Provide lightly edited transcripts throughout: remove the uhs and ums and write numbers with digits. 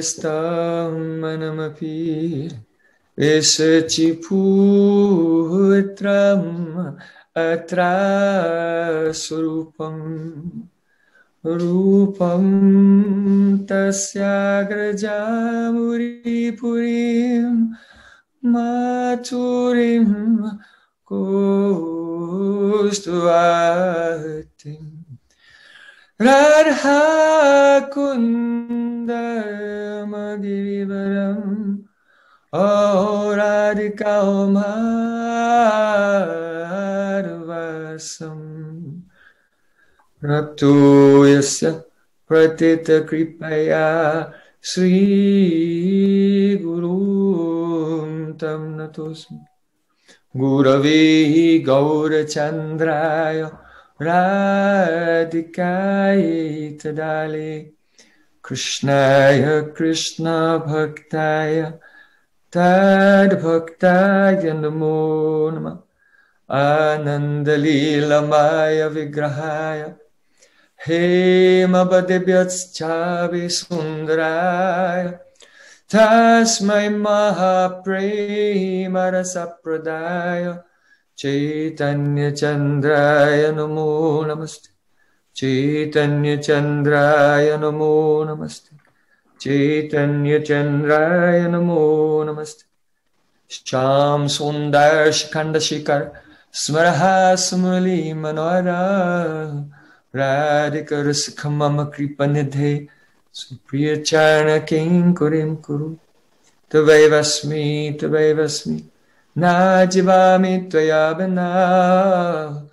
Yastam manamapi Esachiputram atra surupam Rupam tasyagrajamuri purim maturim kustuvatim Radha kundam girivaram O Radhika Madhvasam Rapto yasya pratita kripaya Sri Guru tam natosmi Guravi Gaura Chandraya Radhikaya Tadali Krishnaya Krishna Bhaktaya Tad Bhaktaya Namo Namah Anandalila Maya Vigrahaya Hema Badebyatschavi Sundaraya Tasmai Mahaprema Rasapradaya Chaitanya Chandraya Namo Namaste Chaitanya Chandraya Namo Namaste Chaitanya Chandraya Namo Namaste Sham Sundar Shikanda Shikar Smaraha Smrali Manora Radhika Rasakamama Kripanidhe Supriya Charna King Kurim Kuru Tavai Vasmi Najivami Tvaya Bina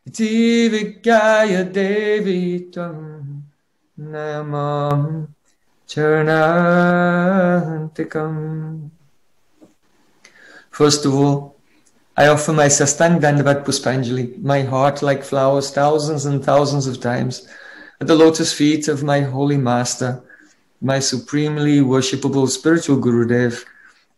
Iti Vikyaya Devi Tvam Namam Charanantikam. First of all, I offer my Sastang Dandavat Puspanjali, my heart like flowers thousands and thousands of times, at the lotus feet of my holy master, my supremely worshipable spiritual Gurudev,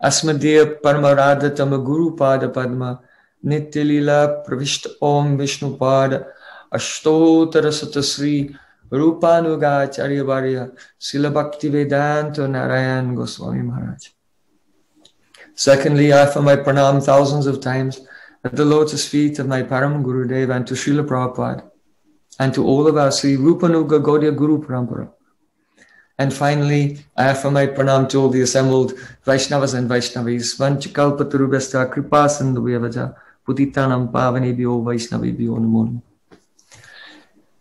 Asmadeva Paramarada Tamaguru Pada Padma, Nityalila Pravishta Om Vishnu Pada, Ashtotara Satasri, Rupanugacharya Varya, Srila Bhaktivedanta Narayan Goswami Maharaj. Secondly, I offer my pranam thousands of times at the lotus feet of my Param Gurudev and to Srila Prabhupada and to all of our Sri Rupanuga Gaudiya Guru Parampara. And finally, I offer my pranam to all the assembled Vaishnavas and Vaishnavis. Vanchakalpatarubhyascha kripa sindhubhyavacha putitanam pavanebhyo Vaishnavebhyo namo namo.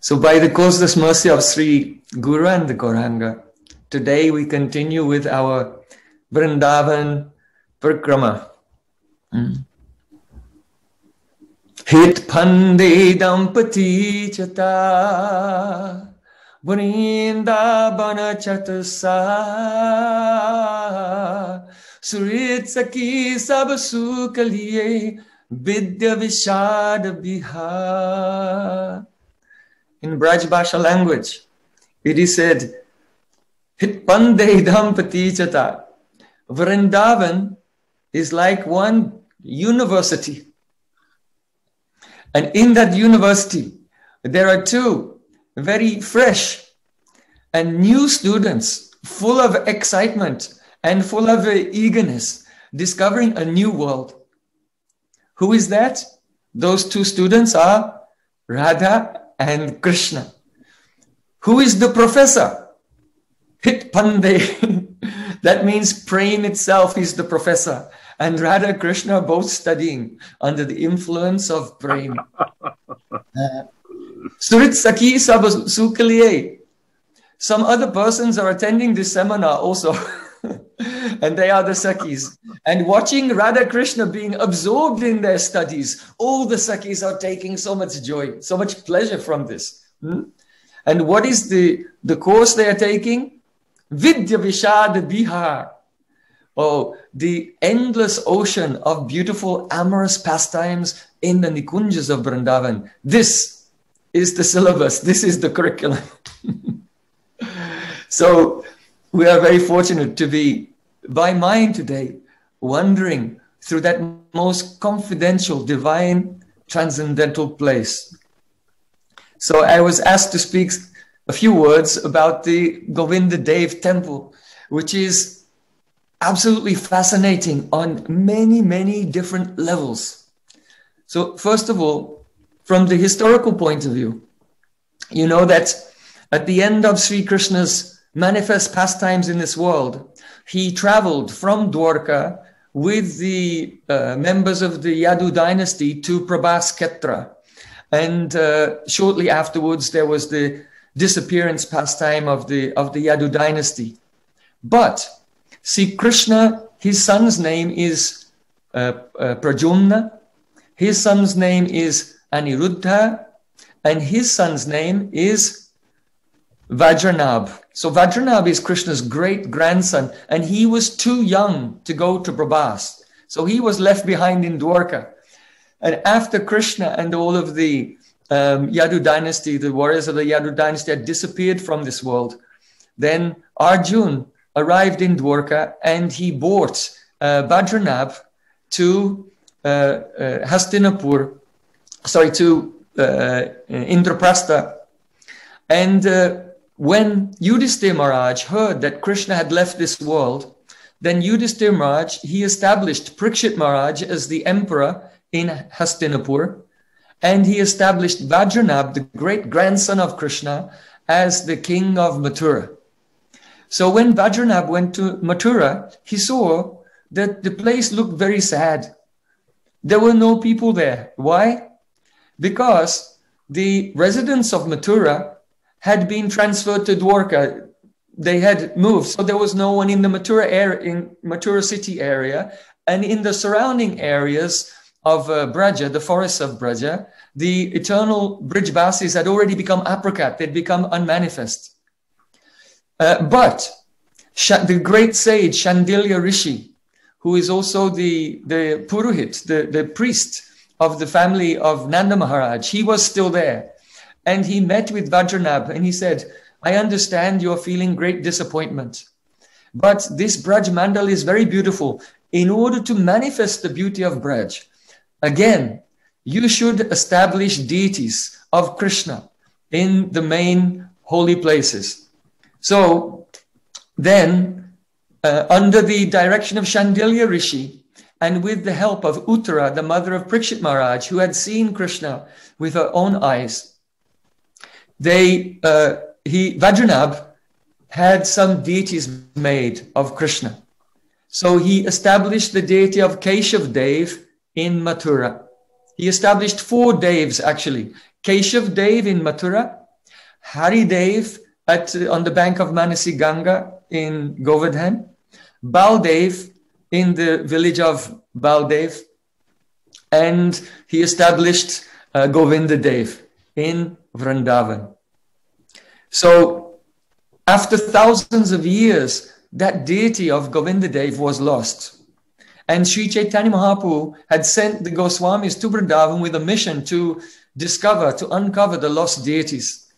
So by the causeless mercy of Sri Guru and the Gauranga, today we continue with our Vrindavan Parikrama. Hit Pande Dampati Chata Vrindavana Chatasa Surit Saki Sabasukaliye Vidya Vishad Bihar. In Braj Bhasha language, it is said, Hit Pande Dampati Chata. Vrindavan is like one university. And in that university, there are two very fresh and new students, full of excitement and full of eagerness, discovering a new world. Who is that? Those two students are Radha and Krishna. Who is the professor? Hit Pande. That means Prem itself is the professor. And Radha and Krishna are both studying under the influence of Prem. Surit Saki Sabasukaliye. Some other persons are attending this seminar also. And they are the Sakis. And watching Radha Krishna being absorbed in their studies, all the Sakis are taking so much joy, so much pleasure from this. And what is the course they are taking? Vidya Vishad Bihar. Oh, the endless ocean of beautiful amorous pastimes in the Nikunjas of Vrindavan. This is the syllabus. This is the curriculum. So we are very fortunate to be by mind today, wandering through that most confidential, divine, transcendental place. So I was asked to speak a few words about the Govinda Dev Temple, which is absolutely fascinating on many, many different levels. So first of all, from the historical point of view, you know that at the end of Sri Krishna's manifest pastimes in this world, he traveled from Dwarka with the members of the Yadu dynasty to Prabhas Ketra. And shortly afterwards, there was the disappearance pastime of the Yadu dynasty. But see, Krishna, his son's name is Pradyumna, his son's name is Aniruddha, and his son's name is Vajranabh. So Vajranabh is Krishna's great grandson, and he was too young to go to Prabhas. So he was left behind in Dwarka. And after Krishna and all of the Yadu dynasty, the warriors of the Yadu dynasty had disappeared from this world, then Arjun arrived in Dwarka and he brought Vajranabh to Hastinapur, to Indraprastha. And when Yudhishthira Maharaj heard that Krishna had left this world, then Yudhishthira Maharaj, he established Parikshit Maharaj as the emperor in Hastinapur, and he established Vajranabh, the great grandson of Krishna, as the king of Mathura. So when Vajranabh went to Mathura, he saw that the place looked very sad. There were no people there. Why? Because the residents of Mathura had been transferred to Dwarka. They had moved, so there was no one in the Mathura area, in Mathura city area, and in the surrounding areas of Braja, the forests of Braja, the eternal Brijvasis had already become aprakat, they'd become unmanifest. But the great sage Shandilya Rishi, who is also the Purohit, the priest of the family of Nanda Maharaj, he was still there. And he met with Vajranabh and he said, I understand you're feeling great disappointment, but this Braj Mandal is very beautiful. In order to manifest the beauty of Braj, again, you should establish deities of Krishna in the main holy places. So then, under the direction of Shandilya Rishi, and with the help of Uttara, the mother of Parikshit Maharaj, who had seen Krishna with her own eyes, Vajranabh had some deities made of Krishna. So he established the deity of Keshav Dev in Mathura. He established 4 Devs actually. Keshav Dev in Mathura, Hari Dev on the bank of Manasi Ganga in Govardhan, Baldev in the village of Baldev, and he established Govinda Dev in Vrindavan. So after thousands of years, that deity of Govinda Dev was lost. And Sri Chaitanya Mahaprabhu had sent the Goswamis to Vrindavan with a mission to uncover the lost deities.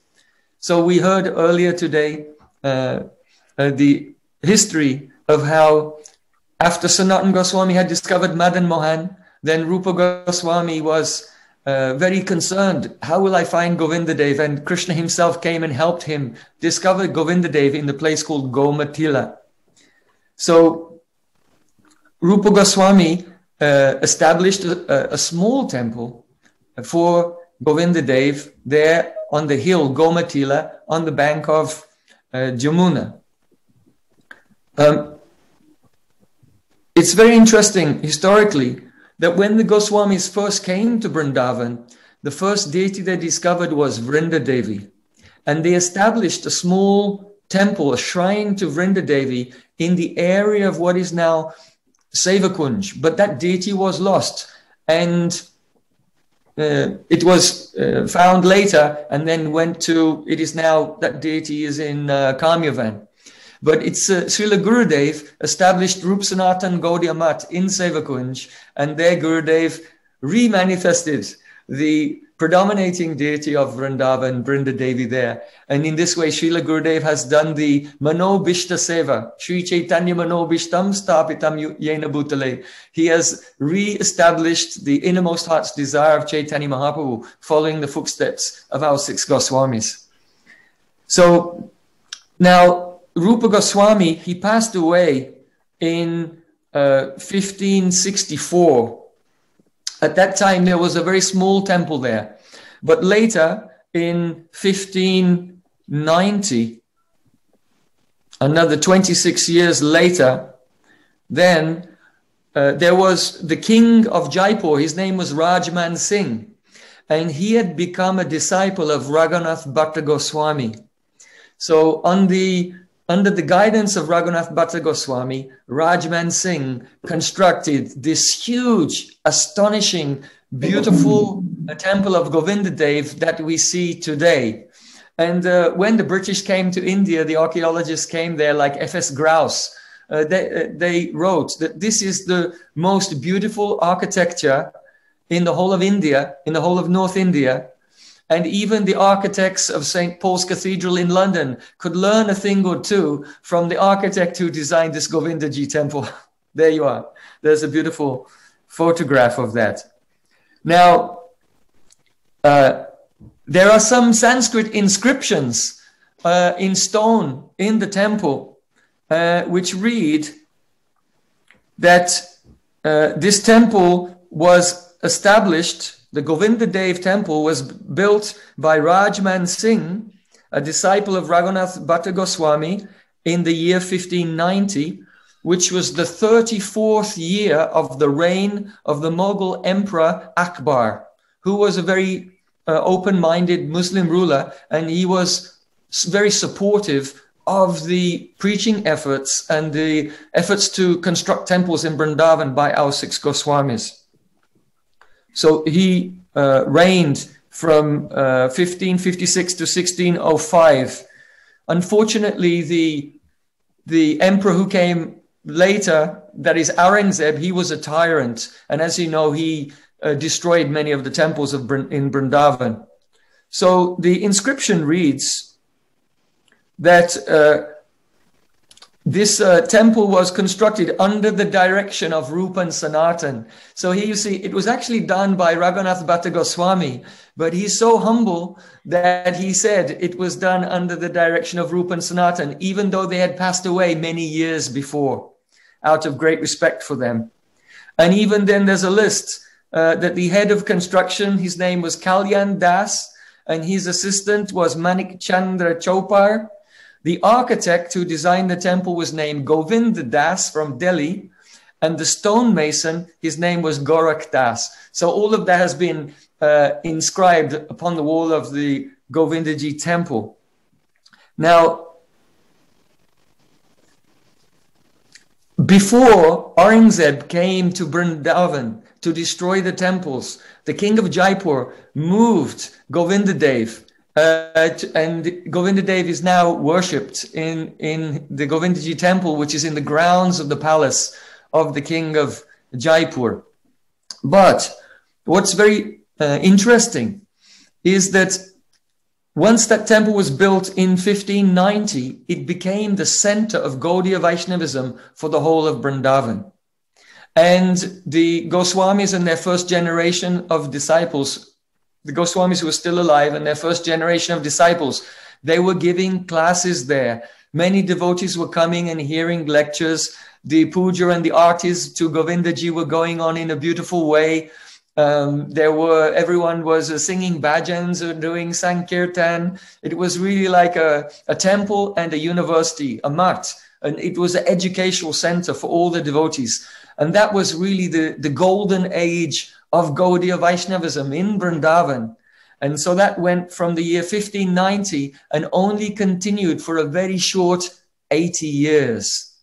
So we heard earlier today the history of how after Sanatana Goswami had discovered Madan Mohan, then Rupa Goswami was very concerned. How will I find Govinda Dev? And Krishna himself came and helped him discover Govinda Dev in the place called Gomatila. So Rupa Goswami established a small temple for Govinda Dev there on the hill Gomatila on the bank of Jamuna. It's very interesting historically that when the Goswamis first came to Vrindavan, the first deity they discovered was Vrinda Devi. And they established a small temple, a shrine to Vrinda Devi in the area of what is now Sevakunj. But that deity was lost. And it was found later and then it is now, that deity is in Kamyavan. But it's Srila Gurudev established Rup Sanatan Gaudiya Mat in Sevakunj, and there Gurudev remanifested the predominating deity of Vrindavan, Vrinda Devi there. And in this way, Srila Gurudev has done the Manobishta Seva, Sri Chaitanya Manobishtam Stapitam Yena Bhutale. He has re-established the innermost heart's desire of Chaitanya Mahaprabhu, following the footsteps of our 6 Goswamis. So now, Rupa Goswami, he passed away in 1564. At that time, there was a very small temple there. But later, in 1590, another 26 years later, then there was the king of Jaipur. His name was Rajman Singh, and he had become a disciple of Raghunath Bhatta Goswami. So under the guidance of Raghunath Bhatta Goswami, Rajman Singh constructed this huge, astonishing, beautiful temple of Govinda Dev that we see today. And when the British came to India, the archaeologists came there like F.S. Grouse. They wrote that this is the most beautiful architecture in the whole of India, in the whole of North India. And even the architects of St. Paul's Cathedral in London could learn a thing or two from the architect who designed this Govindagi Temple. There you are. There's a beautiful photograph of that. Now, there are some Sanskrit inscriptions in stone in the temple, which read that this temple was established, the Govinda Dev Temple was built by Rajman Singh, a disciple of Raghunath Bhatta Goswami, in the year 1590, which was the 34th year of the reign of the Mughal Emperor Akbar, who was a very open-minded Muslim ruler, and he was very supportive of the preaching efforts and the efforts to construct temples in Vrindavan by our 6 Goswamis. So he reigned from 1556 to 1605. Unfortunately, the emperor who came later, that is Aurangzeb, he was a tyrant. And as you know, he destroyed many of the temples in Vrindavan. So the inscription reads that this temple was constructed under the direction of Rupa and Sanatan. So here you see, it was actually done by Raghunath Bhatta Goswami, but he's so humble that he said it was done under the direction of Rupa and Sanatan, even though they had passed away many years before, out of great respect for them. And even then there's a list that the head of construction, his name was Kalyan Das, and his assistant was Manik Chandra Chopar. The architect who designed the temple was named Govinda Das from Delhi, and the stonemason, his name was Gorakh Das. So all of that has been inscribed upon the wall of the Govindagi Temple. Now, before Aurangzeb came to Vrindavan to destroy the temples, the king of Jaipur moved Govinda Dev. And Govinda Dev is now worshipped in the Govindagi Temple, which is in the grounds of the palace of the king of Jaipur. But what's very interesting is that once that temple was built in 1590, it became the center of Gaudiya Vaishnavism for the whole of Vrindavan. And the Goswamis and their first generation of disciples, the Goswamis who were still alive and their first generation of disciples, they were giving classes there. Many devotees were coming and hearing lectures. The puja and the artis to Govindaji were going on in a beautiful way. Everyone was singing bhajans or doing sankirtan. It was really like a temple and a university, a mat. And it was an educational center for all the devotees. And that was really the golden age of Gaudiya Vaishnavism in Vrindavan. And so that went from the year 1590 and only continued for a very short 80 years.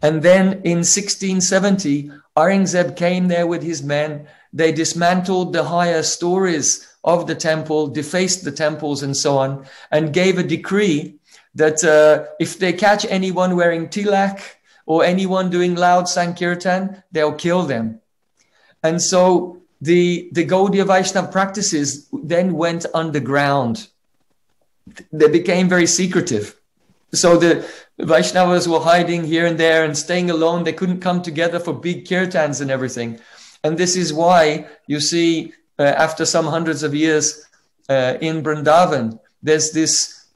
And then in 1670, Aurangzeb came there with his men. They dismantled the higher stories of the temple, defaced the temples and so on, and gave a decree that if they catch anyone wearing tilak or anyone doing loud sankirtan, they'll kill them. And so the Gaudiya Vaishnava practices then went underground. They became very secretive. So the Vaishnavas were hiding here and there and staying alone. They couldn't come together for big kirtans and everything. And this is why you see, after some hundreds of years in Vrindavan, there's this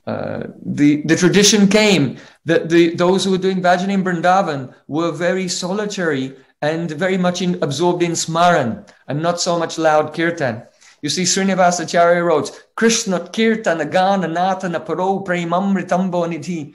the tradition came that those who were doing bhajan in Vrindavan were very solitary and very much absorbed in smaran and not so much loud kirtan. You see, Srinivasacharya wrote, Krishna kirtana gana natana paro premamritambo nidhi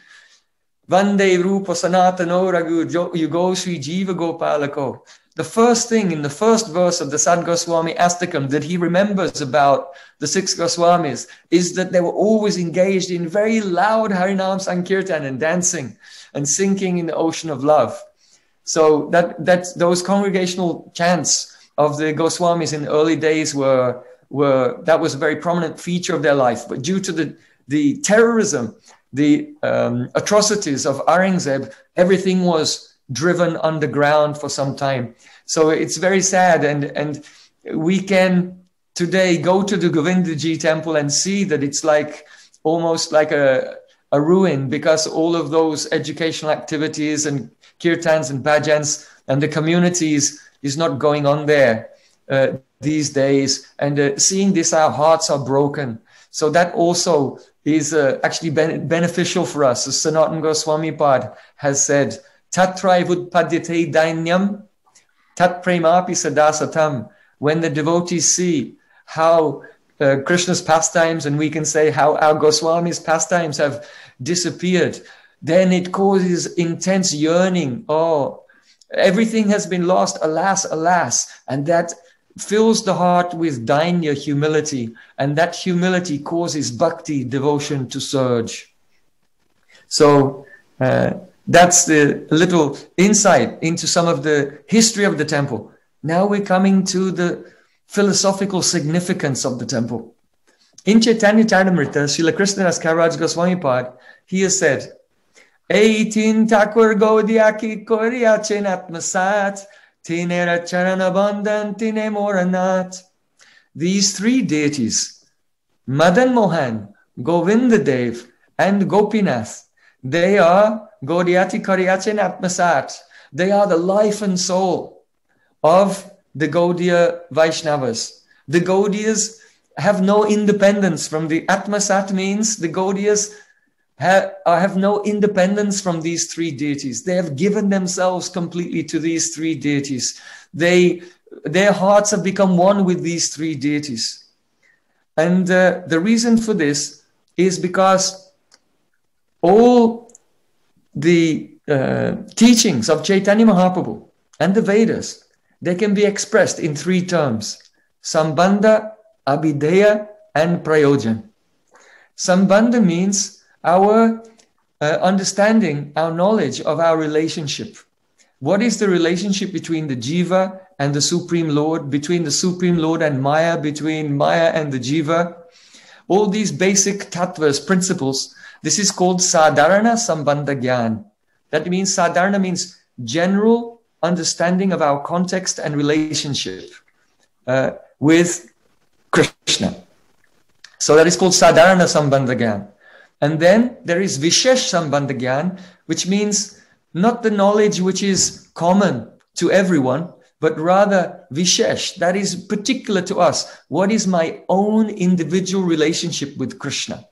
vande rupa sanatano ragu yugo sri jiva gopalako. The first thing in the first verse of the Sad Goswami Astakam that he remembers about the 6 Goswamis is that they were always engaged in very loud Harinam Sankirtan and dancing and sinking in the ocean of love. So that's those congregational chants of the Goswamis in the early days that was a very prominent feature of their life. But due to the terrorism, the atrocities of Aurangzeb, everything was driven underground for some time. So it's very sad, and we can today go to the Govindagi Temple and see that it's like almost like a ruin, because all of those educational activities and kirtans and bhajans and the communities is not going on there these days. And seeing this, our hearts are broken. So that also is actually beneficial for us. As Sanatana Goswami Pad has said, Tatrai vudpadyate dainyam, tat premapi sadasatam. When the devotees see how Krishna's pastimes, and we can say how our Goswami's pastimes have disappeared, then it causes intense yearning. Oh, everything has been lost, alas, alas. And that fills the heart with dainya, humility. And that humility causes bhakti, devotion, to surge. So, that's the little insight into some of the history of the temple. Now we're coming to the philosophical significance of the temple. In Chaitanya Charitamrita, Srila Krishnadas Kaviraj Goswami Pad, he has said, Eitin Thakur Gaudiya Koriya Chenatmasat, Tinera Charanabandan Tine Moranat. These 3 deities, Madan Mohan, Govinda Dev, and Gopinath, they are Gaudiyati Kariyachin Atmasat. They are the life and soul of the Gaudiya Vaishnavas. The Gaudiyas have no independence from the Atmasat, means the Gaudiyas have no independence from these 3 deities. They have given themselves completely to these 3 deities. Their hearts have become one with these 3 deities. And the reason for this is because all the teachings of Chaitanya Mahaprabhu and the Vedas, they can be expressed in 3 terms: Sambandha, Abhideya, and Prayojan. Sambandha means our understanding, our knowledge of our relationship. What is the relationship between the Jiva and the Supreme Lord, between the Supreme Lord and Maya, between Maya and the Jiva? All these basic tattvas, principles, this is called Sadharana Sambandha Gyan. That means Sadharana means general understanding of our context and relationship with Krishna. So that is called Sadharana Sambandha Gyan. And then there is Vishesh Sambandha Gyan, which means not the knowledge which is common to everyone, but rather Vishesh, that is particular to us. What is my own individual relationship with Krishna?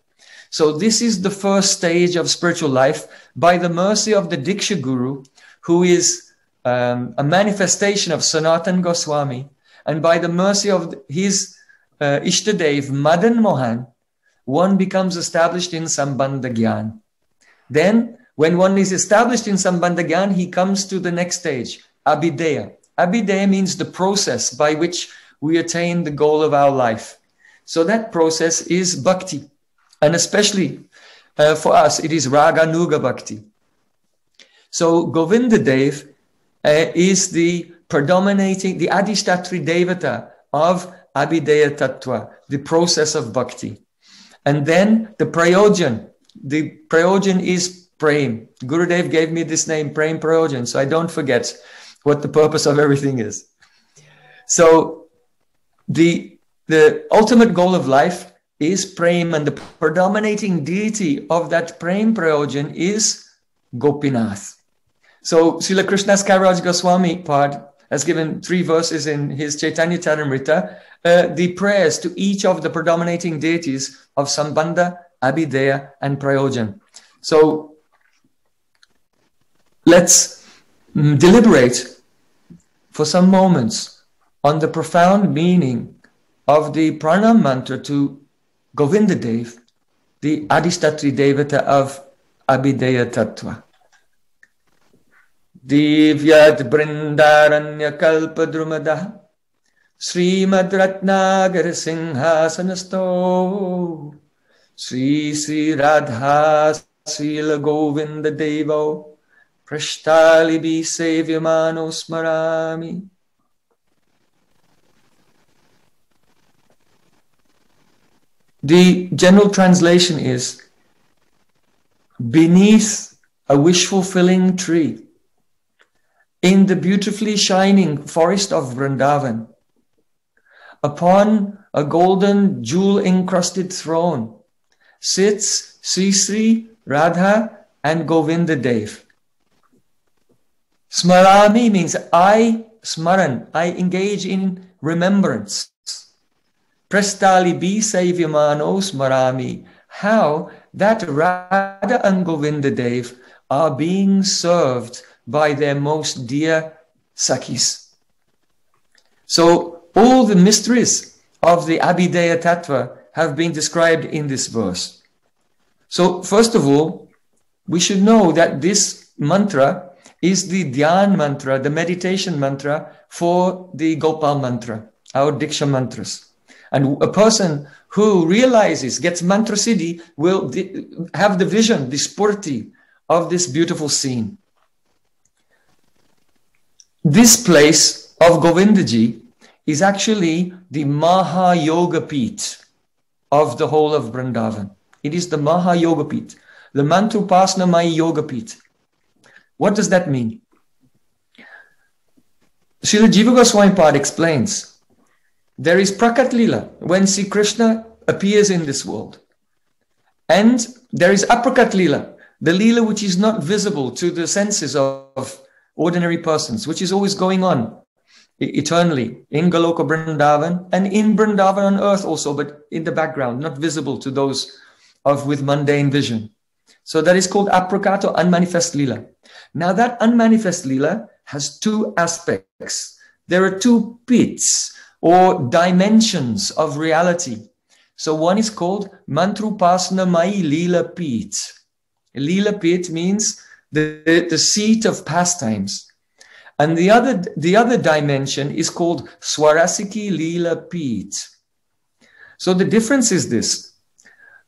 So this is the first stage of spiritual life by the mercy of the Diksha Guru, who is a manifestation of Sanatana Goswami, and by the mercy of his Ishtadev, Madan Mohan, one becomes established in Sambandha Gyan. Then, when one is established in Sambandha Gyan, he comes to the next stage, Abhideya. Abhideya means the process by which we attain the goal of our life. So that process is bhakti. And especially for us, it is Raga Nuga Bhakti. So Govinda Dev is the predominating, the Adhishtatri Devata of Abhideya-tattva, the process of bhakti. And then the Prayojan. The Prayojan is Prem. Gurudev gave me this name, Prem Prayojan, so I don't forget what the purpose of everything is. So the ultimate goal of life is Prem, and the predominating deity of that Prem Prayojan is Gopinath. So Srila Krishnadas Kaviraj Goswami Pad has given 3 verses in his Chaitanya Charitamrita, the prayers to each of the predominating deities of Sambandha, Abhideya, and Prayojan. So let's deliberate for some moments on the profound meaning of the pranam mantra to Govinda Dev, the Adhistatri Devata of Abheda-abheda-tattva. Divyat Brindaranya Kalpadrumadah Srimad Ratnagar Singhasanasto Sri Sri Radha Srila Govinda Devo Prashtalibi Sevyamano Smarami. The general translation is, beneath a wish-fulfilling tree, in the beautifully shining forest of Vrindavan, upon a golden jewel-encrusted throne, sits Sri Sri Radha and Govinda Dev. Smarami means I engage in remembrance. Prastali bi Savyamano Smarami, how that Radha and Govinda Dev are being served by their most dear Sakhis. So all the mysteries of the Abheda-abheda-tattva have been described in this verse. So first of all, we should know that this mantra is the Dhyan mantra, the meditation mantra for the Gopal mantra, our Diksha mantras. And a person who realizes, gets mantra siddhi, will have the vision, the spurti of this beautiful scene. This place of Govindaji is actually the Maha Yoga Peeth of the whole of Vrindavan. It is the Maha Yoga Peeth, the Mantrupasnamai Yoga Peeth. What does that mean? Srila Jiva Goswami Pad explains, there is Prakat Lila, when Sri Krishna appears in this world. And there is Aprakat Lila, the Lila which is not visible to the senses of ordinary persons, which is always going on eternally in Goloka Vrindavan and in Vrindavan on earth also, but in the background, not visible to those with mundane vision. So that is called Aprakat or unmanifest Lila. Now that unmanifest Lila has two aspects. There are two pits or dimensions of reality. So one is called Mantrupasnamai Lila Peeth. Lila Peeth means the seat of pastimes. And the other dimension is called Swarasiki Lila Peeth. So the difference is this.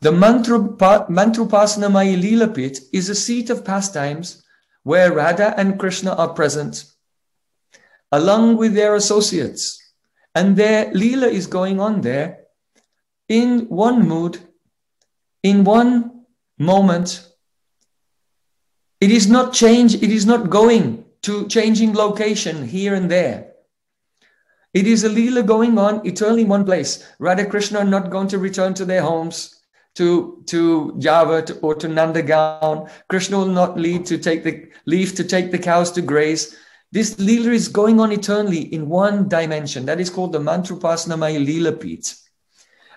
The Mantrupasnamai Lila Peeth is a seat of pastimes where Radha and Krishna are present, along with their associates. And their Leela is going on there in one mood, in one moment. It is not going to changing location here and there. It is a Leela going on eternally in one place. Radha Krishna are not going to return to their homes, to Java or to Nandagaon. Krishna will not leave to take the cows to graze. This Leela is going on eternally in one dimension. That is called the Mantrupasnamai Leela Peeth.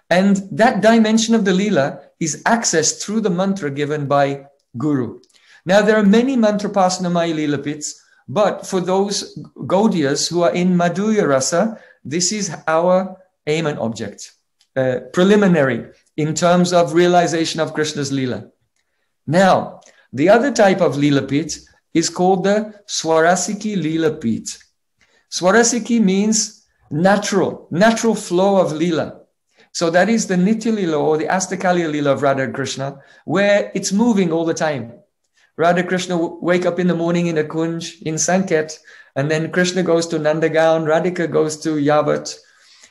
And that dimension of the Leela is accessed through the mantra given by Guru. Now there are many Mantrupasnamai Leela Peeths, but for those Gaudiyas who are in Madhurya Rasa, this is our aim and object, preliminary in terms of realization of Krishna's Leela. Now, the other type of Leela Peeth is called the Swarasiki Leela Peeth. Swarasiki means natural flow of Leela. So that is the Nitya Leela or the Astakalya Leela of Radha and Krishna, where it's moving all the time. Radha Krishna wake up in the morning in a kunj, in Sanket, and then Krishna goes to Nandagaon, Radhika goes to Yavat.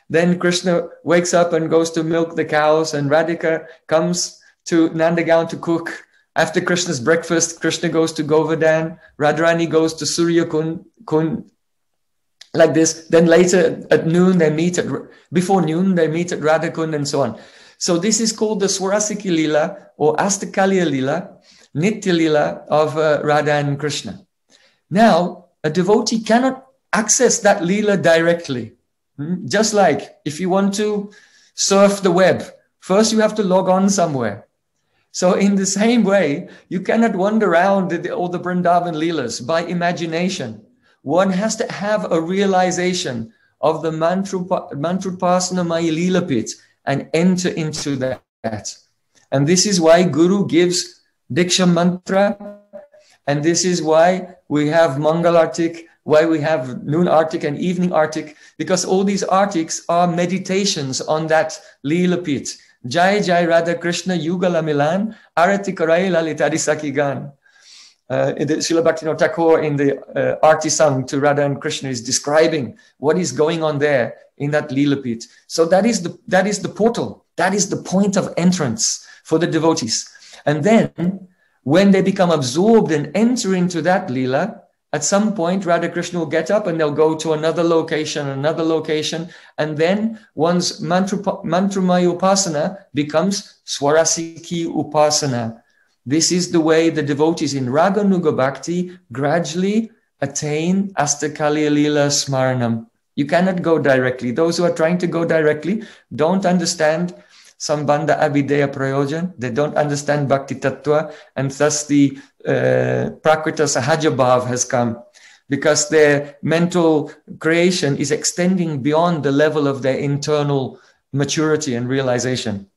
Then Krishna wakes up and goes to milk the cows, and Radhika comes to Nandagaon to cook. After Krishna's breakfast, Krishna goes to Govardhan, Radharani goes to Surya Kund, like this. Then later at noon, before noon, they meet at Radhakund and so on. So this is called the Swarasiki Leela or Astakalya Leela, Nitya Leela of Radha and Krishna. Now, a devotee cannot access that Leela directly. Just like if you want to surf the web, first you have to log on somewhere. So in the same way, you cannot wander around all the Vrindavan Leelas by imagination. One has to have a realization of the Mantrupasana-maya Leela pit and enter into that. And this is why Guru gives Diksha Mantra, and this is why we have Mangal Artik, why we have noon Artik and evening Artik, because all these Artiks are meditations on that Leela pit. Jai Jai Radha Krishna Yugala Milan Arati Karai Lalitadi Sakigan. Srila Bhaktivinoda Thakur in the Arti song to Radha and Krishna is describing what is going on there in that Leela pit. So that is the portal. That is the point of entrance for the devotees. And then when they become absorbed and enter into that Leela, at some point, Radha Krishna will get up and they'll go to another location, and then one's Mantramaya Upasana becomes Swarasiki Upasana. This is the way the devotees in Raganuga Bhakti gradually attain Astakaliya Leela Smaranam. You cannot go directly. Those who are trying to go directly don't understand Sambandha Abhideya Prayojan. They don't understand Bhakti Tattva, and thus the Prakrita Sahaja Bhav has come, because their mental creation is extending beyond the level of their internal maturity and realization.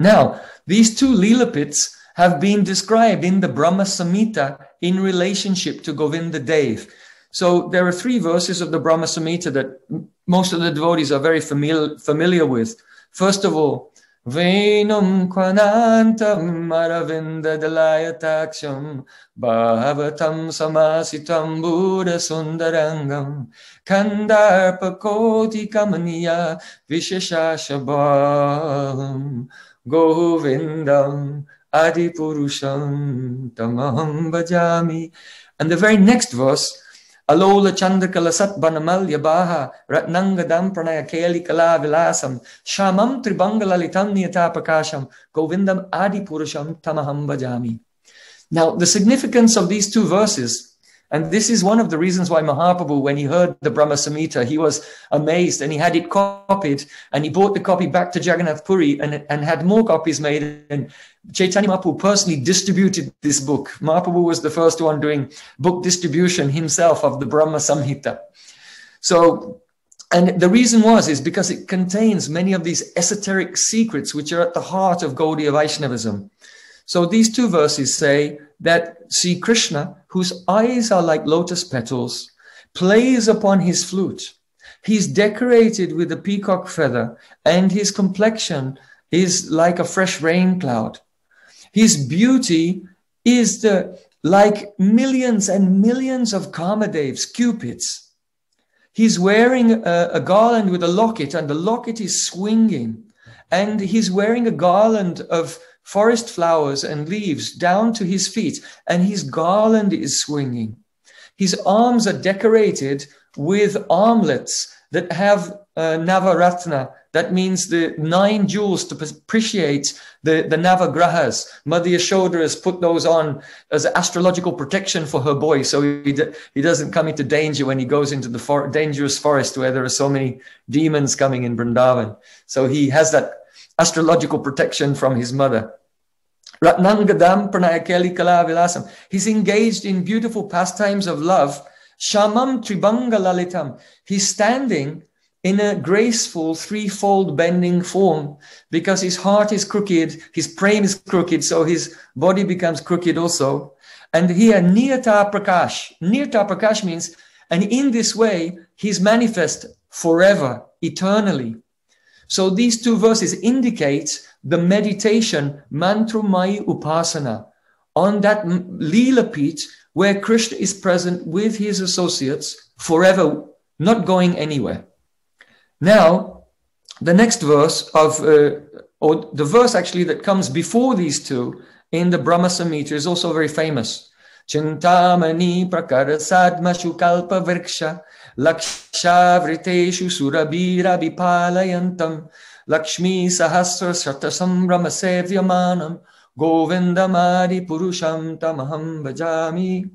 Now, these two Leela pits have been described in the Brahmasamita in relationship to Govinda Dev. So there are 3 verses of the Brahmasamita that most of the devotees are very familiar with. First of all, Venam Kwanantam Aravinda Dalayataksham Bhavatam Samasitam Buddha Sundarangam Kandarpa Koti Kamaniya Visheshashabham Govindam Adipurusham Tamaham Bhajami. And the very next verse, Alola Chandrakala Satbanamalya Baha Ratnangadam Pranaya Keli Kala Vilasam Shamam Tribangalalitam Niyatapakasham Govindam Adipurusham Tamaham Bhajami. Now, the significance of these 2 verses, and this is one of the reasons why Mahaprabhu, when he heard the Brahmasamita, he was amazed and he had it copied, and he brought the copy back to Jagannath Puri and had more copies made, and Chaitanya Mahaprabhu personally distributed this book. Mahaprabhu was the first one doing book distribution himself of the Brahma Samhita. So, and the reason is because it contains many of these esoteric secrets which are at the heart of Gaudiya Vaishnavism. So these 2 verses say that Sri Krishna, whose eyes are like lotus petals, plays upon his flute. He's decorated with a peacock feather, and his complexion is like a fresh rain cloud. His beauty is like millions and millions of Kamadevs, cupids. He's wearing a garland with a locket, and the locket is swinging. And he's wearing a garland of forest flowers and leaves down to his feet, and his garland is swinging. His arms are decorated with armlets that have Navaratna. That means the 9 jewels to appreciate the Navagrahas. Mother Yashoda has put those on as astrological protection for her boy, so he doesn't come into danger when he goes into the dangerous forest where there are so many demons coming in Vrindavan. So he has that astrological protection from his mother. Ratnangadam Pranayakeli Kala Vilasam. He's engaged in beautiful pastimes of love. Shamam Tribanga Lalitam. He's standing in a graceful 3-fold bending form because his heart is crooked, his prem is crooked, so his body becomes crooked also. And here, Niyata Prakash. Niyata Prakash means, and in this way, he's manifest forever, eternally. So these 2 verses indicate the meditation, Mantramaya Upasana, on that Leela Pit where Krishna is present with his associates forever, not going anywhere. Now, the next verse or the verse actually that comes before these 2 in the Brahmasamita is also very famous. Chintamani prakara sadmashu kalpa vriksha lakshavriteshu surabira vipalayantam lakshmi sahasra shatasam brahmasevyamanam govindamadi purusham tamaham bhajami.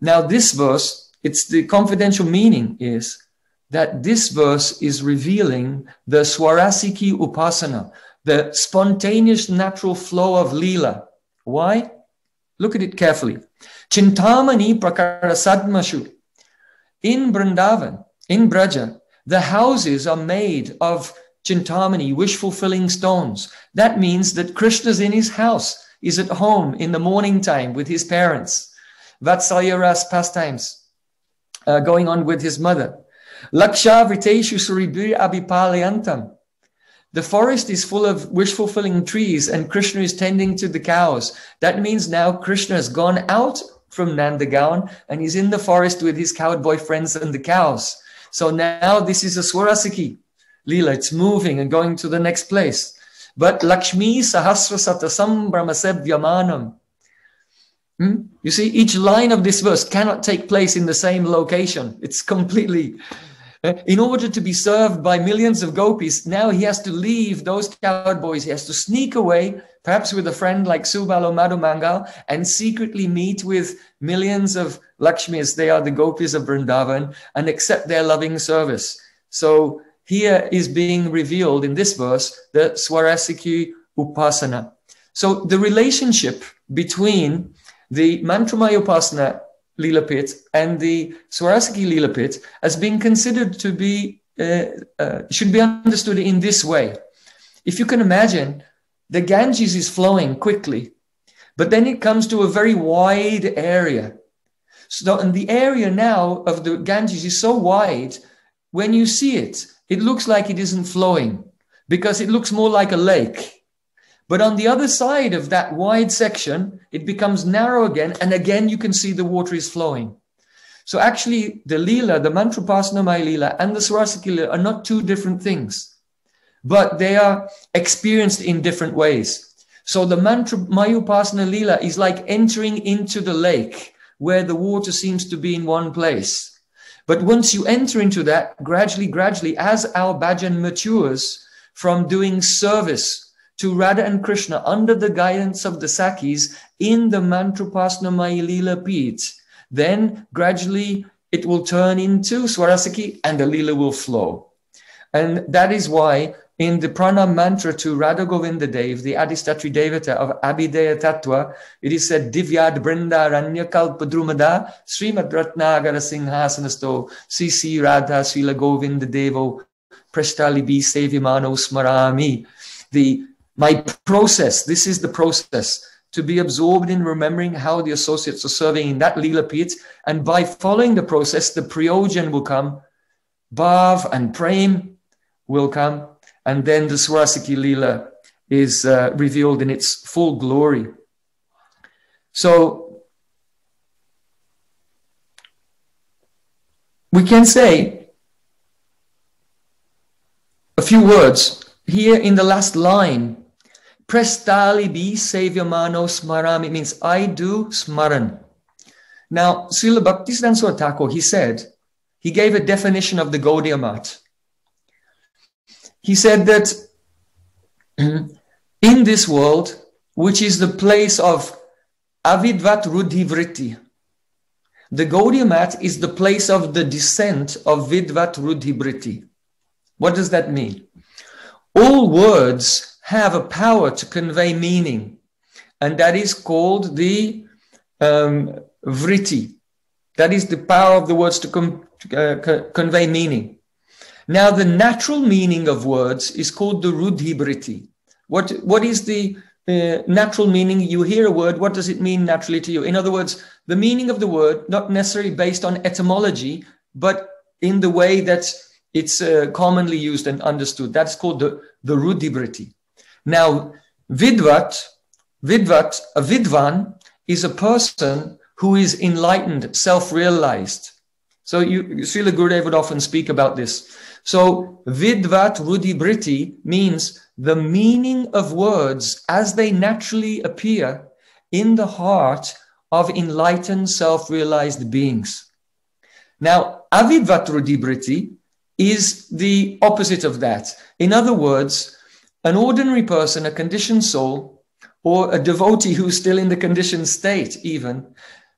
Now this verse, it's the confidential meaning is that this verse is revealing the Swarasiki Upasana, the spontaneous natural flow of Leela. Why? Look at it carefully. Chintamani prakara sadmashu. In Vrindavan, in Braja, the houses are made of Chintamani, wish-fulfilling stones. That means that Krishna's in his house, is at home in the morning time with his parents. Vatsalya ras pastimes going on with his mother. Laksha vriteshu suribir abhipalayantam. The forest is full of wish-fulfilling trees and Krishna is tending to the cows. That means now Krishna has gone out from Nandagaon and he's in the forest with his cowboy friends and the cows. So now this is a Swarasiki Leela. It's moving and going to the next place. But Lakshmi Sahasrasatasam Brahmasevyamanam. You see, each line of this verse cannot take place in the same location. It's completely... In order to be served by millions of gopis, now he has to leave those cowboys. He has to sneak away, perhaps with a friend like Subal or Madhu Mangal, and secretly meet with millions of Lakshmis. They are the gopis of Vrindavan, and accept their loving service. So here is being revealed in this verse, the Swarasiki Upasana. So the relationship between the Mantramaya Upasana Leela Pit and the Swarasiki Leela Pit has been considered to be, should be understood in this way. If you can imagine, the Ganges is flowing quickly, but then it comes to a very wide area. So, and the area now of the Ganges is so wide, when you see it, it looks like it isn't flowing because it looks more like a lake. But on the other side of that wide section, it becomes narrow again, and again you can see the water is flowing. So actually, the Leela, the Mantrapasana Leela and the Swarasiki Leela are not two different things, but they are experienced in different ways. So the Mayupasana Leela is like entering into the lake where the water seems to be in one place. But once you enter into that, gradually, as our bhajan matures from doing service to Radha and Krishna under the guidance of the Sakis in the Mantrapasana Leela Pit, then gradually it will turn into Swarasiki and the Leela will flow. And that is why in the Pranam mantra to Radha Govinda Dev, the Adhistatri Devata of bheda-abheda-tattva, it is said, Divyad Brinda Ranya Kalpa Drumada Srimad Ratnagara Singhasanasto Sisi Radha Srila Govinda Devo Prashtali Bi Sevimano Smarami. My process, this is the process, to be absorbed in remembering how the associates are serving in that Leela Pit. And by following the process, the Prayojan will come, Bhav and Prem will come, and then the Swarasiki Leela is revealed in its full glory. So we can say a few words here in the last line. Prestali bi sevyamano smarami means I do smaran. Now, Srila Bhaktisiddhanta Swami Thakur, he gave a definition of the Gaudiya Mat. He said that in this world, which is the place of avidvat ruddhi vritti, the Gaudiya Mat is the place of the descent of vidvat ruddhi vritti. What does that mean? All words have a power to convey meaning, and that is called the vritti. That is the power of the words to convey meaning. Now, the natural meaning of words is called the ruddhi vritti. What is the natural meaning? You hear a word, what does it mean naturally to you? In other words, the meaning of the word, not necessarily based on etymology, but in the way that it's commonly used and understood. That's called the ruddhi vritti. Now, a vidvan is a person who is enlightened, self-realized. So Srila Gurudev would often speak about this. So vidvat ruddhi vritti means the meaning of words as they naturally appear in the heart of enlightened, self-realized beings. Now, avidvat ruddhi vritti is the opposite of that. In other words, an ordinary person, a conditioned soul, or a devotee who's still in the conditioned state even,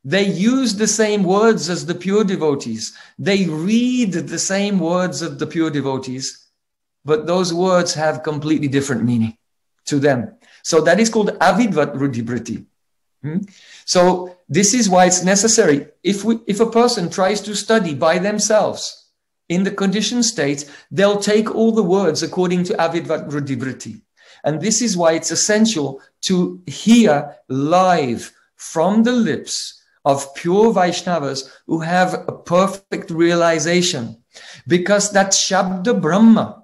they use the same words as the pure devotees. They read the same words of the pure devotees, but those words have completely different meaning. to them. So that is called avidvat rudibriti. So this is why it's necessary. If a person tries to study by themselves in the conditioned state, they'll take all the words according to avidvat rudibriti. And this is why it's essential to hear live from the lips of pure Vaishnavas who have a perfect realization. Because that Shabda Brahma,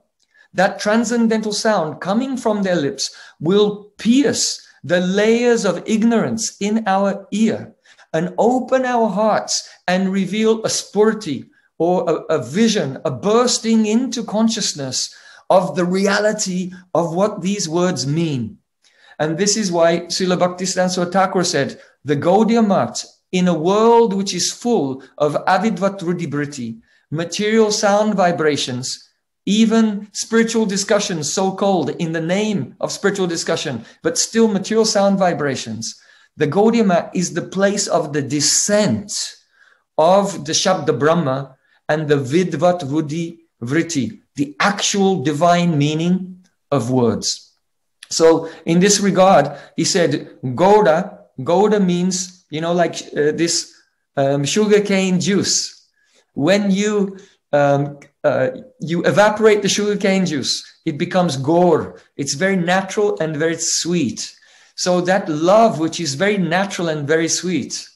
that transcendental sound coming from their lips, will pierce the layers of ignorance in our ear and open our hearts and reveal a spurti or a vision, a bursting into consciousness of the reality of what these words mean. And this is why Srila Bhaktisiddhanta Saraswati Thakur said, the Gaudiya Mat, in a world which is full of avidvat rudibriti, material sound vibrations, even spiritual discussions, so-called in the name of spiritual discussion, but still material sound vibrations, the Gaudiya Mat is the place of the descent of the Shabda Brahma and the Vidvat Rudi Vritti, the actual divine meaning of words. So in this regard, he said, Gauda means, you know, like this sugarcane juice. When you evaporate the sugarcane juice, it becomes gaur. It's very natural and very sweet. So that love, which is very natural and very sweet,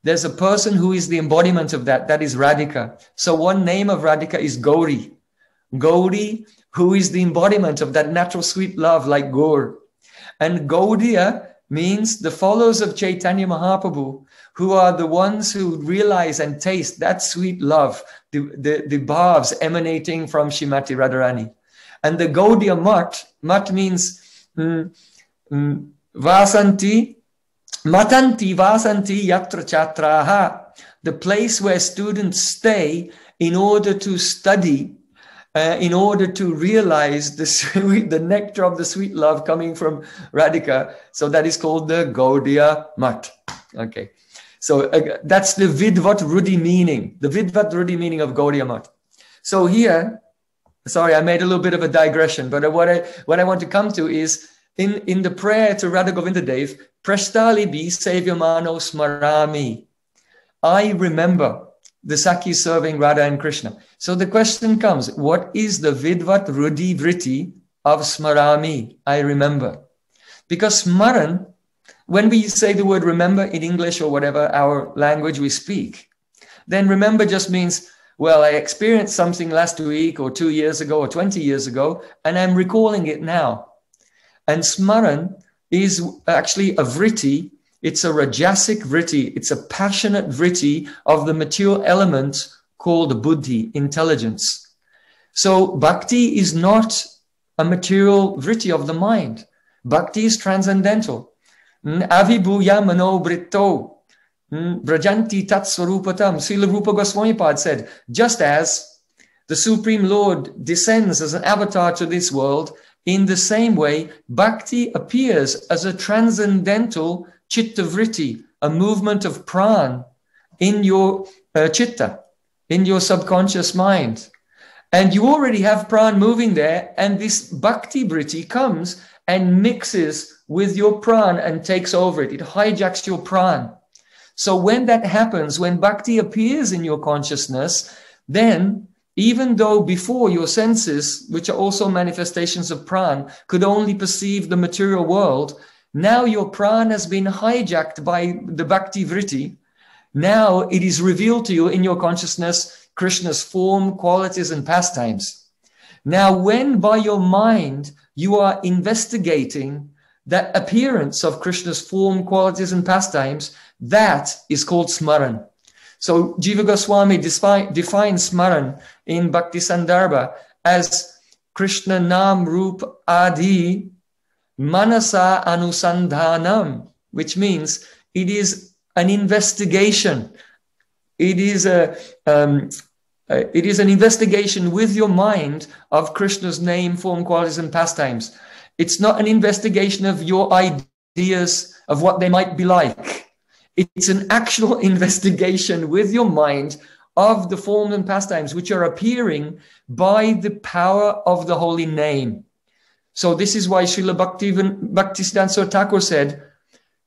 there's a person who is the embodiment of that. That is Radhika. So one name of Radhika is Gauri. Gauri, who is the embodiment of that natural sweet love like gaur. And Gaudiya means the followers of Chaitanya Mahaprabhu, who are the ones who realize and taste that sweet love, the bhavs emanating from Shrimati Radharani. And the Gaudiya Mat means Vasanti, Matanti Vasanti Yatra Chatraha, the place where students stay in order to study, in order to realize the nectar of the sweet love coming from Radhika. So that is called the Gaudiya Mat. Okay. So that's the Vidvat Rudi meaning, the Vidvat Rudi meaning of Gaudiya Mat. So here, sorry, I made a little bit of a digression, but what I want to come to is in the prayer to Radha Govinda Dev, Prashtali bi Savyamano Smarami. I remember the Sakis serving Radha and Krishna. So the question comes, what is the Vidvat Rudi Vritti of Smarami? I remember. Because Smaran, when we say the word remember in English or whatever our language we speak, then remember just means, well, I experienced something last week or 2 years ago or 20 years ago, and I'm recalling it now. And Smaran is actually a vritti. It's a rajasic vritti. It's a passionate vritti of the material element called buddhi, intelligence. So bhakti is not a material vritti of the mind. Bhakti is transcendental. Avibhuya mano britto, brajanti tat swarupatam. Srila Rupa Goswami Pad said, just as the Supreme Lord descends as an avatar to this world, in the same way, bhakti appears as a transcendental chitta vritti, a movement of pran in your chitta, in your subconscious mind. And you already have pran moving there, and this bhakti vritti comes and mixes with your pran and takes over it. It hijacks your pran. So when that happens, when bhakti appears in your consciousness, then even though before your senses, which are also manifestations of pran, could only perceive the material world, now your pran has been hijacked by the bhakti vritti. Now it is revealed to you in your consciousness Krishna's form, qualities, and pastimes. Now when by your mind you are investigating that appearance of Krishna's form, qualities, and pastimes, that is called smaran. So Jiva Goswami defines smaran in Bhakti Sandarbha as Krishna Nam Rup Adi Manasa Anusandhanam, which means it is an investigation. It is an investigation with your mind of Krishna's name, form, qualities, and pastimes. It's not an investigation of your ideas of what they might be like. It's an actual investigation with your mind of the forms and pastimes which are appearing by the power of the holy name. So this is why Srila Bhaktisiddhanta Thakur said,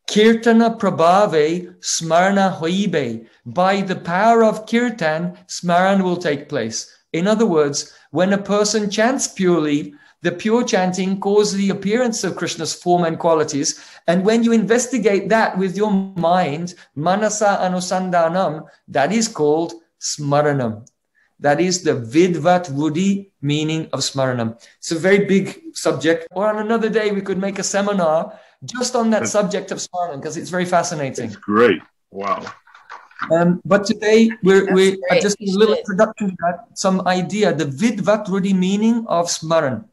Kirtana prabhave smarana hoibe. By the power of kirtan, smaran will take place. In other words, when a person chants purely, the pure chanting causes the appearance of Krishna's form and qualities. And when you investigate that with your mind, manasa anusandanam, that is called smaranam. That is the vidvat rudi meaning of smaranam. It's a very big subject. Or on another day, we could make a seminar just on that subject of smaranam, because it's very fascinating. It's great. Wow. But today, we're just a little introduction to that, some idea, the vidvat rudi meaning of smaran.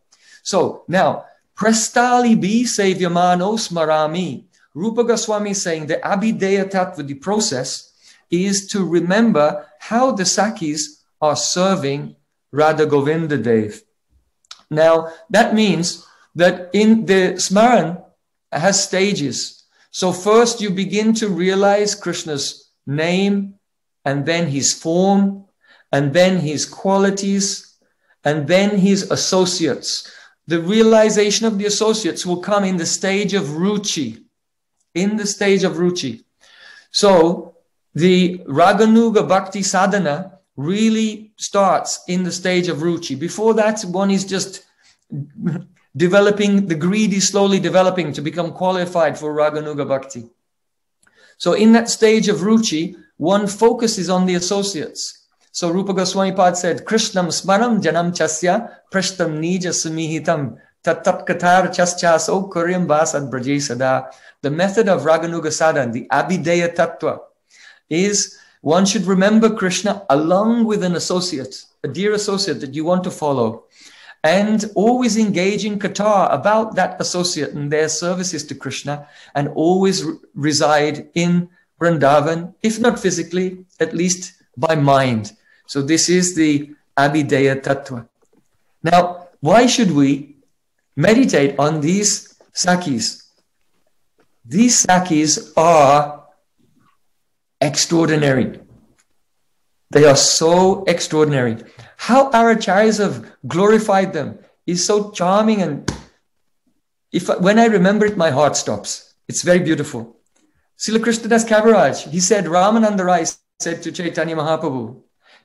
So now, prestali bi sevyamano smarami. Rupa Goswami is saying the bheda-abheda-tattva, the process, is to remember how the Sakis are serving Radha Govinda Dev. Now, that means that in the Smaran has stages. So first you begin to realize Krishna's name, and then his form, and then his qualities, and then his associates. The realization of the associates will come in the stage of ruchi. In the stage of ruchi. So the Raganuga Bhakti Sadhana really starts in the stage of ruchi. Before that, one is just developing, the greed is slowly developing to become qualified for Raganuga Bhakti. So in that stage of ruchi, one focuses on the associates. So Rupa Goswami Pad said, Krishnam smaram janam chasya prashtam nija samihitam tatat katar chaschaso kuryam vasad braje sada. The method of Raganuga sadhana, the bheda-abheda-tattva, is one should remember Krishna along with an associate, a dear associate that you want to follow, and always engage in katar about that associate and their services to Krishna, and always reside in Vrindavan, if not physically, at least by mind. So this is the bheda-abheda-tattva. Now, why should we meditate on these Sakis? These Sakis are extraordinary. They are so extraordinary. How our acharyas have glorified them is so charming, and when I remember it, my heart stops. It's very beautiful. Srila Krishnadas Kaviraj, he said, Ramananda Rai said to Chaitanya Mahaprabhu,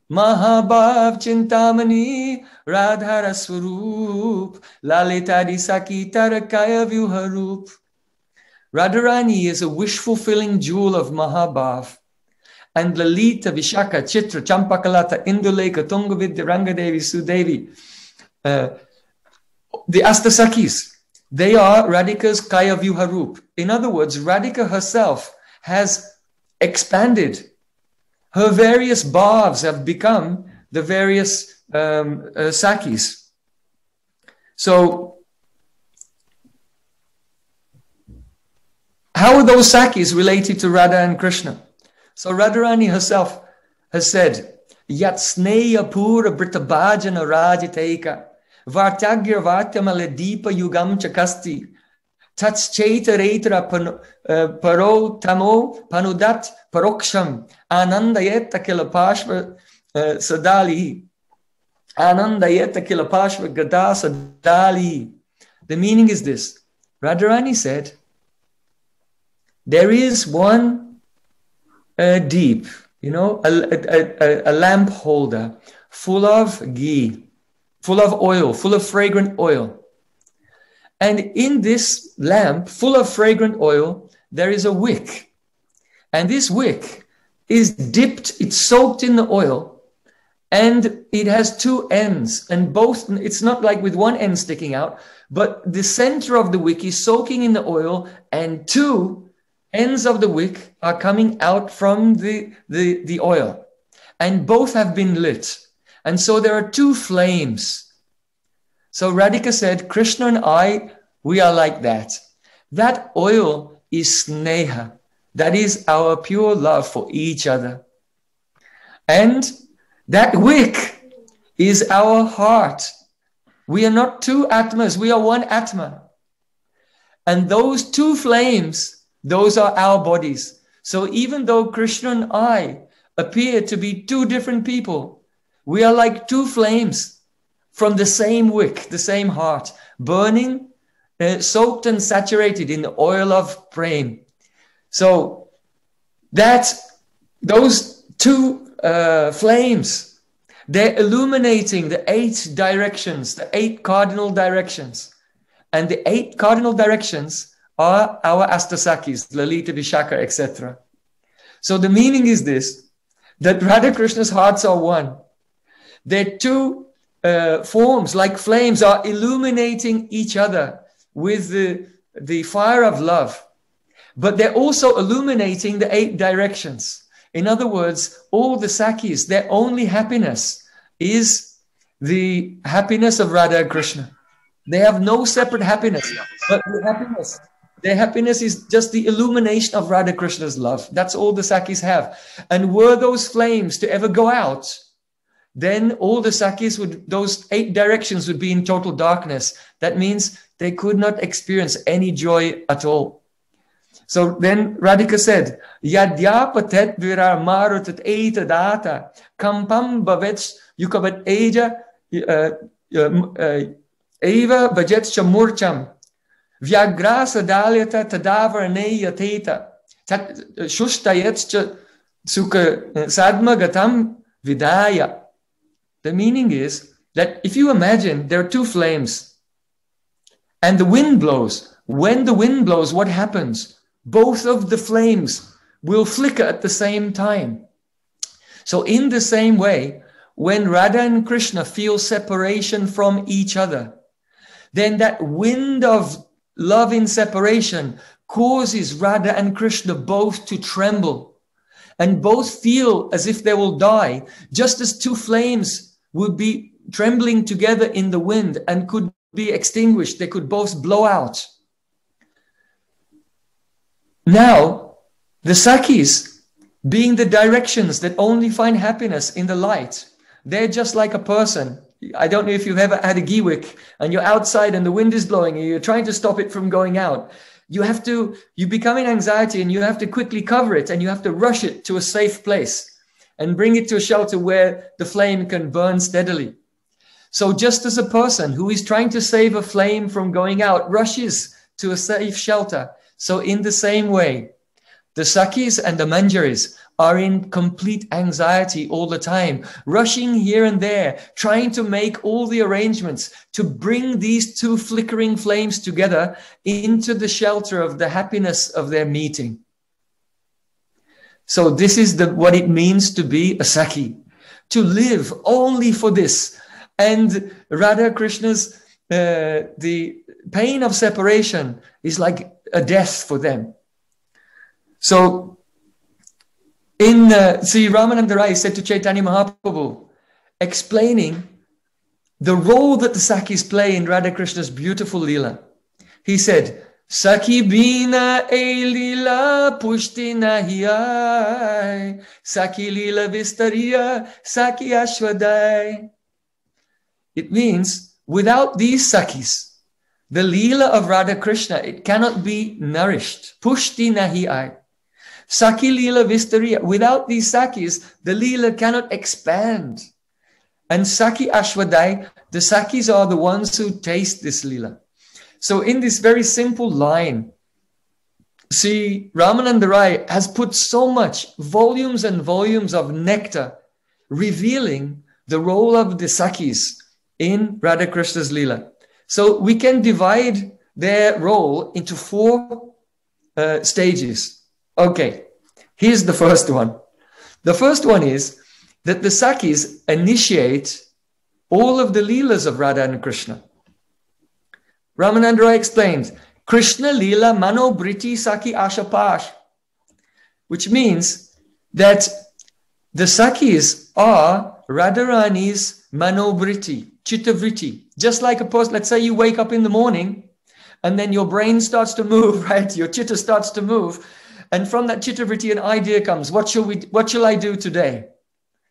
Mahabhav Chintamani Radhara Swarup Lalitadi Saki Tarakaya Vyuharup. Radharani is a wish-fulfilling jewel of Mahabhav. And Lalita, Vishaka, Chitra, Champakalata, Induleka, Tungavidya, Rangadevi, Sudevi, the Astasakis, they are Radhika's Kaya Vyuharup. In other words, Radhika herself has expanded. Her various bhavs have become the various Sakis. So, how are those Sakis related to Radha and Krishna? So Radharani herself has said, Yat sneya pura britabhajana rajiteka vartagir vartamale deepa yugam chakasti tats chaita reitra paro tamo panudat paroksham anandayeta kilapashva sadali anandayeta kilapashva gada sadali. The meaning is this. Radharani said, there is one deep, a lamp holder full of ghee, full of oil, full of fragrant oil. And in this lamp full of fragrant oil, there is a wick. And this wick is dipped, it's soaked in the oil, and it has two ends. And both, it's not like with one end sticking out, but the center of the wick is soaking in the oil, and two ends of the wick are coming out from the oil, and both have been lit. And so there are two flames. So Radhika said, Krishna and I, we are like that. That oil is sneha. That is our pure love for each other. And that wick is our heart. We are not two atmas, we are one atma. And those two flames, those are our bodies. So even though Krishna and I appear to be two different people, we are like two flames from the same wick, the same heart, burning, soaked and saturated in the oil of Prem. So those two flames, they're illuminating the 8 directions, the 8 cardinal directions. And the 8 cardinal directions are our Astasakis, Lalita, Vishaka, etc. So the meaning is this, that Radha Krishna's hearts are one. Their 2 forms, like flames, are illuminating each other with the fire of love. But they're also illuminating the 8 directions. In other words, all the Sakis, their only happiness is the happiness of Radha and Krishna. They have no separate happiness, but their happiness is just the illumination of Radha Krishna's love. That's all the Sakis have. And were those flames to ever go out, then all the Sakis those 8 directions would be in total darkness. That means they could not experience any joy at all. So then Radhika said, Yadyapatet virar marutat eita data, kampam bhavets yukavat eja eva bhajet chamurcham, vyagrasa dalyata tadavarneya teta, shushtayet sukha sadma gatam vidaya. The meaning is that if you imagine there are 2 flames and the wind blows, when the wind blows, what happens? Both of the flames will flicker at the same time. So in the same way, when Radha and Krishna feel separation from each other, then that wind of love in separation causes Radha and Krishna both to tremble and both feel as if they will die, just as 2 flames would be trembling together in the wind and could be extinguished. They could both blow out. Now, the Sakis, being the directions that only find happiness in the light, they're just like a person. I don't know if you've ever had a ghee wick and you're outside and the wind is blowing and you're trying to stop it from going out. You become in anxiety and you have to quickly cover it and you have to rush it to a safe place and bring it to a shelter where the flame can burn steadily. So just as a person who is trying to save a flame from going out rushes to a safe shelter, so in the same way, the Sakis and the Manjaris are in complete anxiety all the time, rushing here and there, trying to make all the arrangements to bring these 2 flickering flames together into the shelter of the happiness of their meeting. So this is what it means to be a Saki, to live only for this. And Radha Krishna's, the pain of separation is like a death for them. So in Sri Ramananda Rai said to Chaitanya Mahaprabhu, explaining the role that the Sakis play in Radha Krishna's beautiful Leela, he said, Saki bina e Leela pushti nahi aay, Saki Leela vistariya, Saki ashwadai. It means, without these Sakis, the Leela of Radha Krishna, it cannot be nourished. Pushti nahi aay. Saki Leela Vistariya. Without these Sakis, the Leela cannot expand. And Saki Ashwadai, the Sakis are the ones who taste this Leela. So in this very simple line, see, Ramananda Rai has put so much, volumes and volumes of nectar, revealing the role of the Sakis in Radha Krishna's Leela. So we can divide their role into 4 stages. Okay, here's the first one. The first one is that the Sakis initiate all of the Leelas of Radha and Krishna. Ramananda Rai explains, Krishna Leela Mano Briti Saki Ashapash, which means that the Sakis are Radharani's Manobriti, Chittavriti. Just like a person, let's say you wake up in the morning and then your brain starts to move, right? Your chitta starts to move. And from that chittavriti, an idea comes. What shall I do today?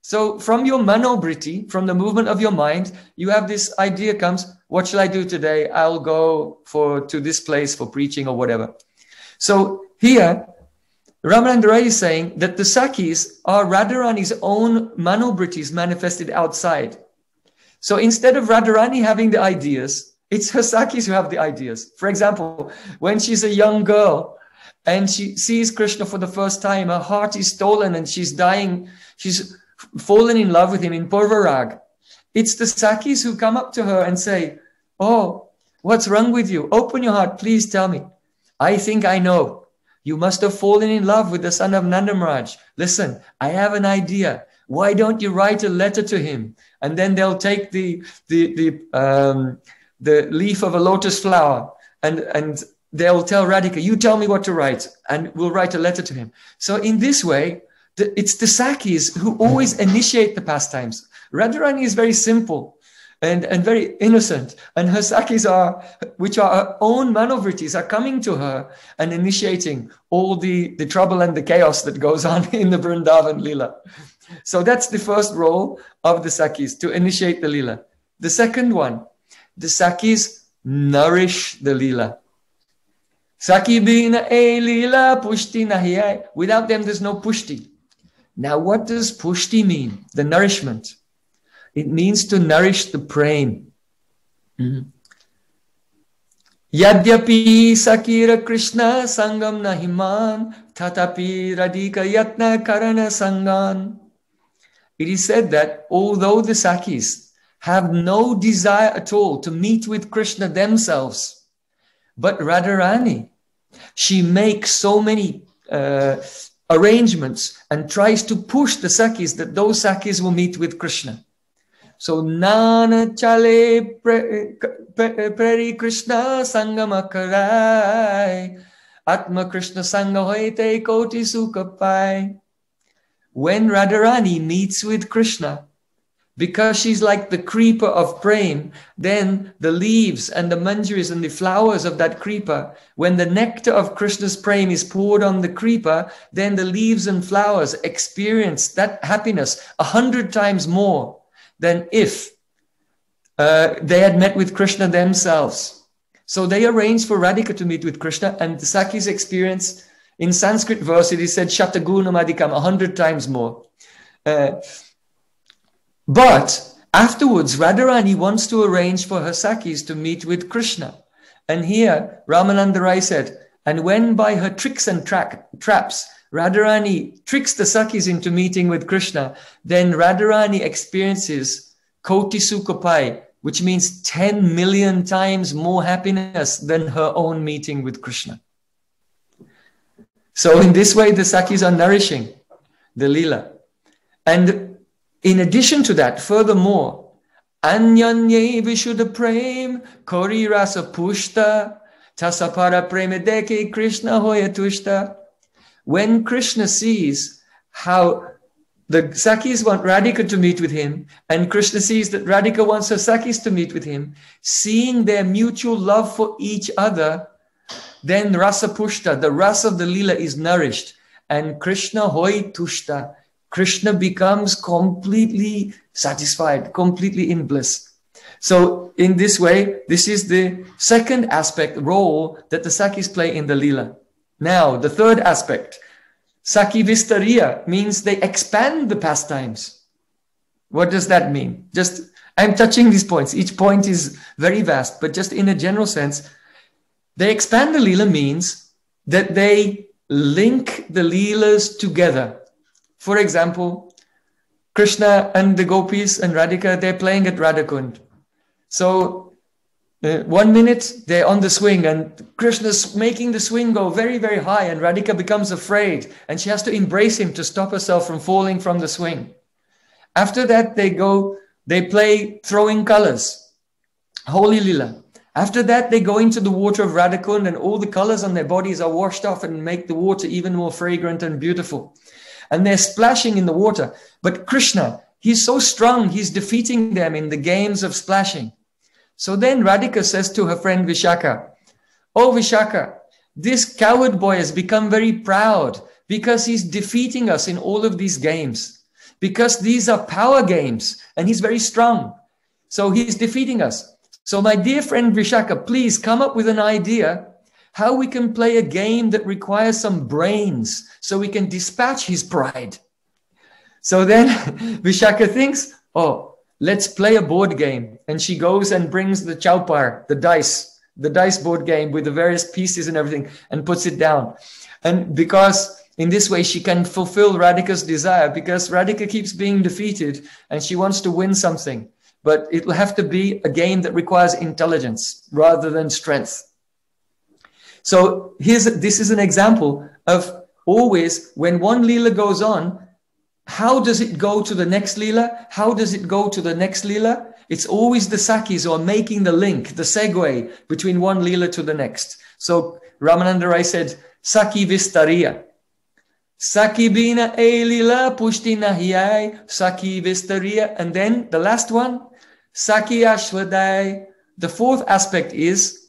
So from your manobriti, from the movement of your mind, you have this idea comes, what shall I do today? I'll go to this place for preaching or whatever. So here, Ramananda Rai is saying that the Sakis are Radharani's own manobritis manifested outside. So instead of Radharani having the ideas, it's her Sakhis who have the ideas. For example, when she's a young girl and she sees Krishna for the first time, her heart is stolen and she's dying. She's fallen in love with him in Purvarag. It's the Sakhis who come up to her and say, oh, what's wrong with you? Open your heart, please tell me. I think I know. You must have fallen in love with the son of Nanda Maharaj. Listen, I have an idea. Why don't you write a letter to him? And then they'll take the leaf of a lotus flower and they'll tell Radhika, you tell me what to write, and we'll write a letter to him. So in this way, it's the Sakhis who always initiate the pastimes. Radharani is very simple and very innocent, and her Sakhis which are her own manovritis, are coming to her and initiating all the trouble and the chaos that goes on in the Vrindavan Leela. So that's the first role of the Sakhis, to initiate the Leela. The second one, the Sakhis nourish the Leela. Sakhi bina e Leela pushti nahi hai. Without them, there's no pushti. Now, what does pushti mean? The nourishment. It means to nourish the prem. Yadyapi Sakira Krishna Sangam Nahiman Tatapi Radhika Yatna Karana Sangan. It is said that although the Sakhis have no desire at all to meet with Krishna themselves, but Radharani, she makes so many arrangements and tries to push the Sakhis that those Sakhis will meet with Krishna. So, Nana Chale Preri Krishna Sangama Karai Atma Krishna Sangha Hoite Koti Sukapai. When Radharani meets with Krishna, because she's like the creeper of Prem, then the leaves and the manjaris and the flowers of that creeper, when the nectar of Krishna's Prem is poured on the creeper, then the leaves and flowers experience that happiness 100 times more than if they had met with Krishna themselves. So they arranged for Radhika to meet with Krishna, and the Sakhis experience, in Sanskrit verse, it is said, Shatagunam Adhikam, 100 times more. But afterwards, Radharani wants to arrange for her Sakhis to meet with Krishna. And here, Ramananda Rai said, and when by her tricks and traps, Radharani tricks the Sakhis into meeting with Krishna, then Radharani experiences Koti Sukapai, which means 10 million times more happiness than her own meeting with Krishna. So in this way, the Sakhis are nourishing the Leela. And in addition to that, furthermore, Anyanye Vishuddha Prem Kori Rasa Pushta Tasapara Premedeke Krishna Hoya Tushta. When Krishna sees how the Sakhis want Radhika to meet with him, and Krishna sees that Radhika wants her Sakhis to meet with him, seeing their mutual love for each other, then Rasa Pushta, the rasa of the Leela, is nourished. And Krishna Hoy Tushta, Krishna becomes completely satisfied, completely in bliss. So in this way, this is the second aspect, role that the Sakhis play in the Leela. Now, the third aspect, Sakhi Vistariya, means they expand the pastimes. What does that mean? I'm touching these points. Each point is very vast, but just in a general sense, they expand the Leela means that they link the Leelas together. For example, Krishna and the Gopis and Radhika, they're playing at Radhakund. So 1 minute they're on the swing and Krishna's making the swing go very, very high, and Radhika becomes afraid and she has to embrace him to stop herself from falling from the swing. After that, they play throwing colors, Holy Leela. After that, they go into the water of Radhakund and all the colors on their bodies are washed off and make the water even more fragrant and beautiful. And they're splashing in the water. But Krishna, he's so strong, he's defeating them in the games of splashing. So then Radhika says to her friend Vishaka, "Oh Vishaka, this coward boy has become very proud because he's defeating us in all of these games. Because these are power games and he's very strong. So he's defeating us. So my dear friend Vishaka, please come up with an idea how we can play a game that requires some brains so we can dispatch his pride." So then Vishaka thinks, oh, let's play a board game. And she goes and brings the chaupar, the dice board game with the various pieces and everything, and puts it down. And because in this way she can fulfill Radhika's desire, because Radhika keeps being defeated and she wants to win something. But it will have to be a game that requires intelligence rather than strength. So this is an example of always when one Leela goes on, how does it go to the next Leela? How does it go to the next Leela? It's always the Sakis who are making the link, the segue between one Leela to the next. So Ramananda Rai said, Saki Vistariya. Saki Bina E Leela Pushti Nahiyai, Saki Vistariya. And then the last one, Saki Ashwadai. The fourth aspect is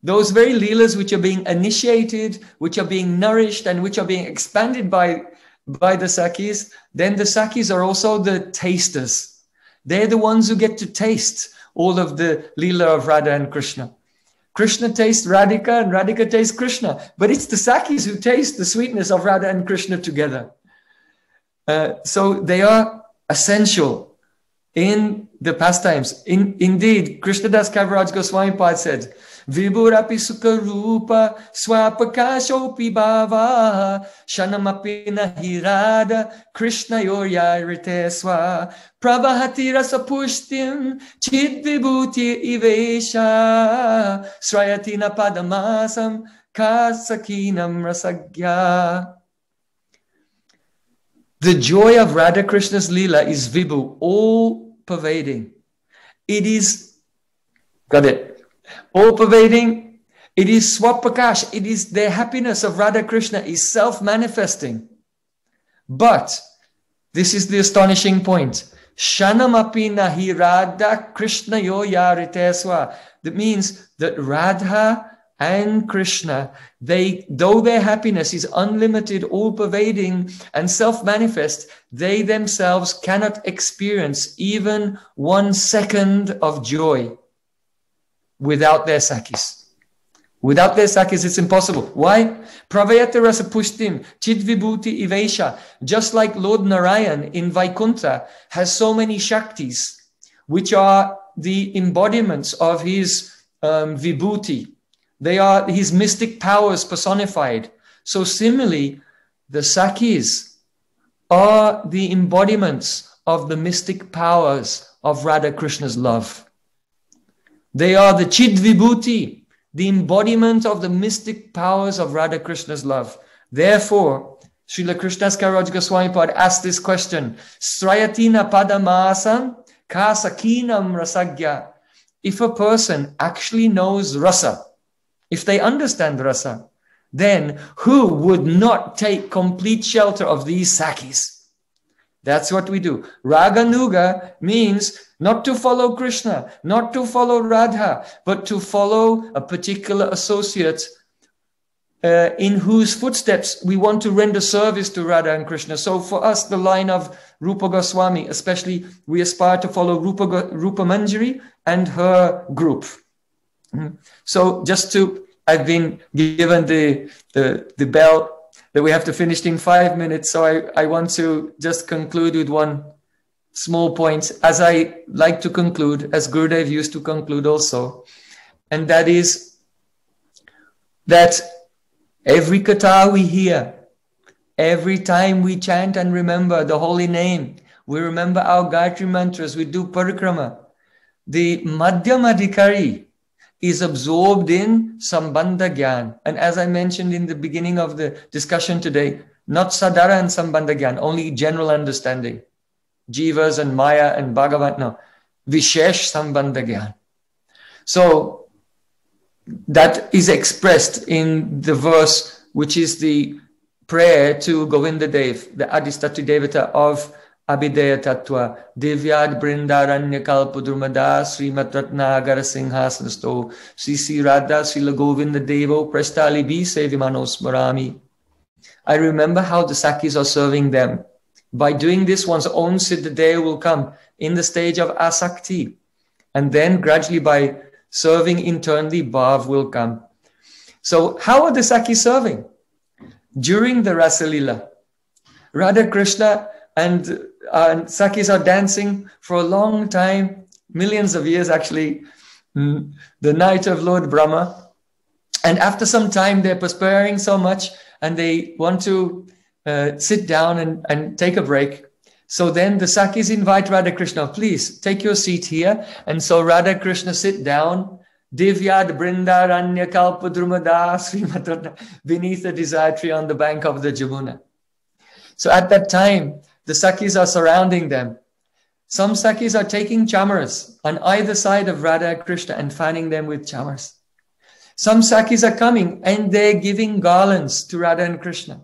those very Leelas which are being initiated, which are being nourished, and which are being expanded by the Sakis. Then the Sakis are also the tasters. They're the ones who get to taste all of the Leela of Radha and Krishna. Krishna tastes Radhika and Radhika tastes Krishna. But it's the Sakis who taste the sweetness of Radha and Krishna together. So they are essential in the pastimes. Indeed, Krishnadas Kaviraj Goswami Pad said, Vibhurapi sukha rupa swapakashopi bhava shanamapi nahirada Krishna yoryairite swa prabhati rasa pushtim chid vibhuti ivesha srayatina padamasam kasakinam rasagya. The joy of Radha Krishna's Leela is vibhu, all pervading. It is, got it? All pervading. It is swapakash. It is the happiness of Radha Krishna is self-manifesting. But this is the astonishing point. Shanamapi nahi Radha Krishna yo yariteswa. That means that Radha and Krishna, though their happiness is unlimited, all pervading and self-manifest, they themselves cannot experience even 1 second of joy without their Sakis. Without their Sakis, it's impossible. Why? Pravayata rasa pushtim, chid vibhuti ivesha. Just like Lord Narayan in Vaikuntha has so many Shaktis, which are the embodiments of his vibhuti. They are his mystic powers personified. So similarly, the Sakis are the embodiments of the mystic powers of Radha Krishna's love. They are the Chid Vibhuti, the embodiment of the mystic powers of Radha Krishna's love. Therefore, Srila Krishnadas Kaviraj Goswami Pad asked this question, Srayatina padamasam kasakinam rasagya. If a person actually knows rasa, if they understand rasa, then who would not take complete shelter of these Sakis? That's what we do. Raganuga means not to follow Krishna, not to follow Radha, but to follow a particular associate in whose footsteps we want to render service to Radha and Krishna. So for us, the line of Rupa Goswami, especially, we aspire to follow Rupa Manjari and her group. So I've been given the bell that we have to finish in 5 minutes. So I want to just conclude with one small point, as I like to conclude, as Gurudev used to conclude also. And that is that every katha we hear, every time we chant and remember the holy name, we remember our Gayatri mantras, we do parikrama, the Madhyamadhikari is absorbed in Sambandha Gyan. And as I mentioned in the beginning of the discussion today, not Sadhara and Sambandha Gyan, only general understanding. Jivas and Maya and Bhagavan, no. Vishesh Sambandha Gyan. So that is expressed in the verse, which is the prayer to Govinda Dev, the Adhisthatri Devata of bheda-abheda-tattva, Divyad Brindaranya Kalpadrumada, Srimat Ratnagara Singhasanasto, Sri Radha Srila Govinda Devo, Prastali Bhi Sevimano Smarami. I remember how the Sakis are serving them. By doing this, one's own Siddhadeya will come in the stage of Asakti. And then gradually by serving internally, Bhav will come. So how are the Sakis serving? During the Rasalila, Radha Krishna and Sakis are dancing for a long time, millions of years actually, the night of Lord Brahma. And after some time, they're perspiring so much and they want to sit down and take a break. So then the Sakis invite Radha Krishna, please take your seat here. And so Radha Krishna sit down, Divyad Brindaranya Kalpadrumada Srimatana, beneath the desire tree on the bank of the Jamuna. So at that time, the Sakis are surrounding them. Some Sakis are taking chamaras on either side of Radha Krishna and fanning them with chamaras. Some Sakis are coming and they're giving garlands to Radha and Krishna.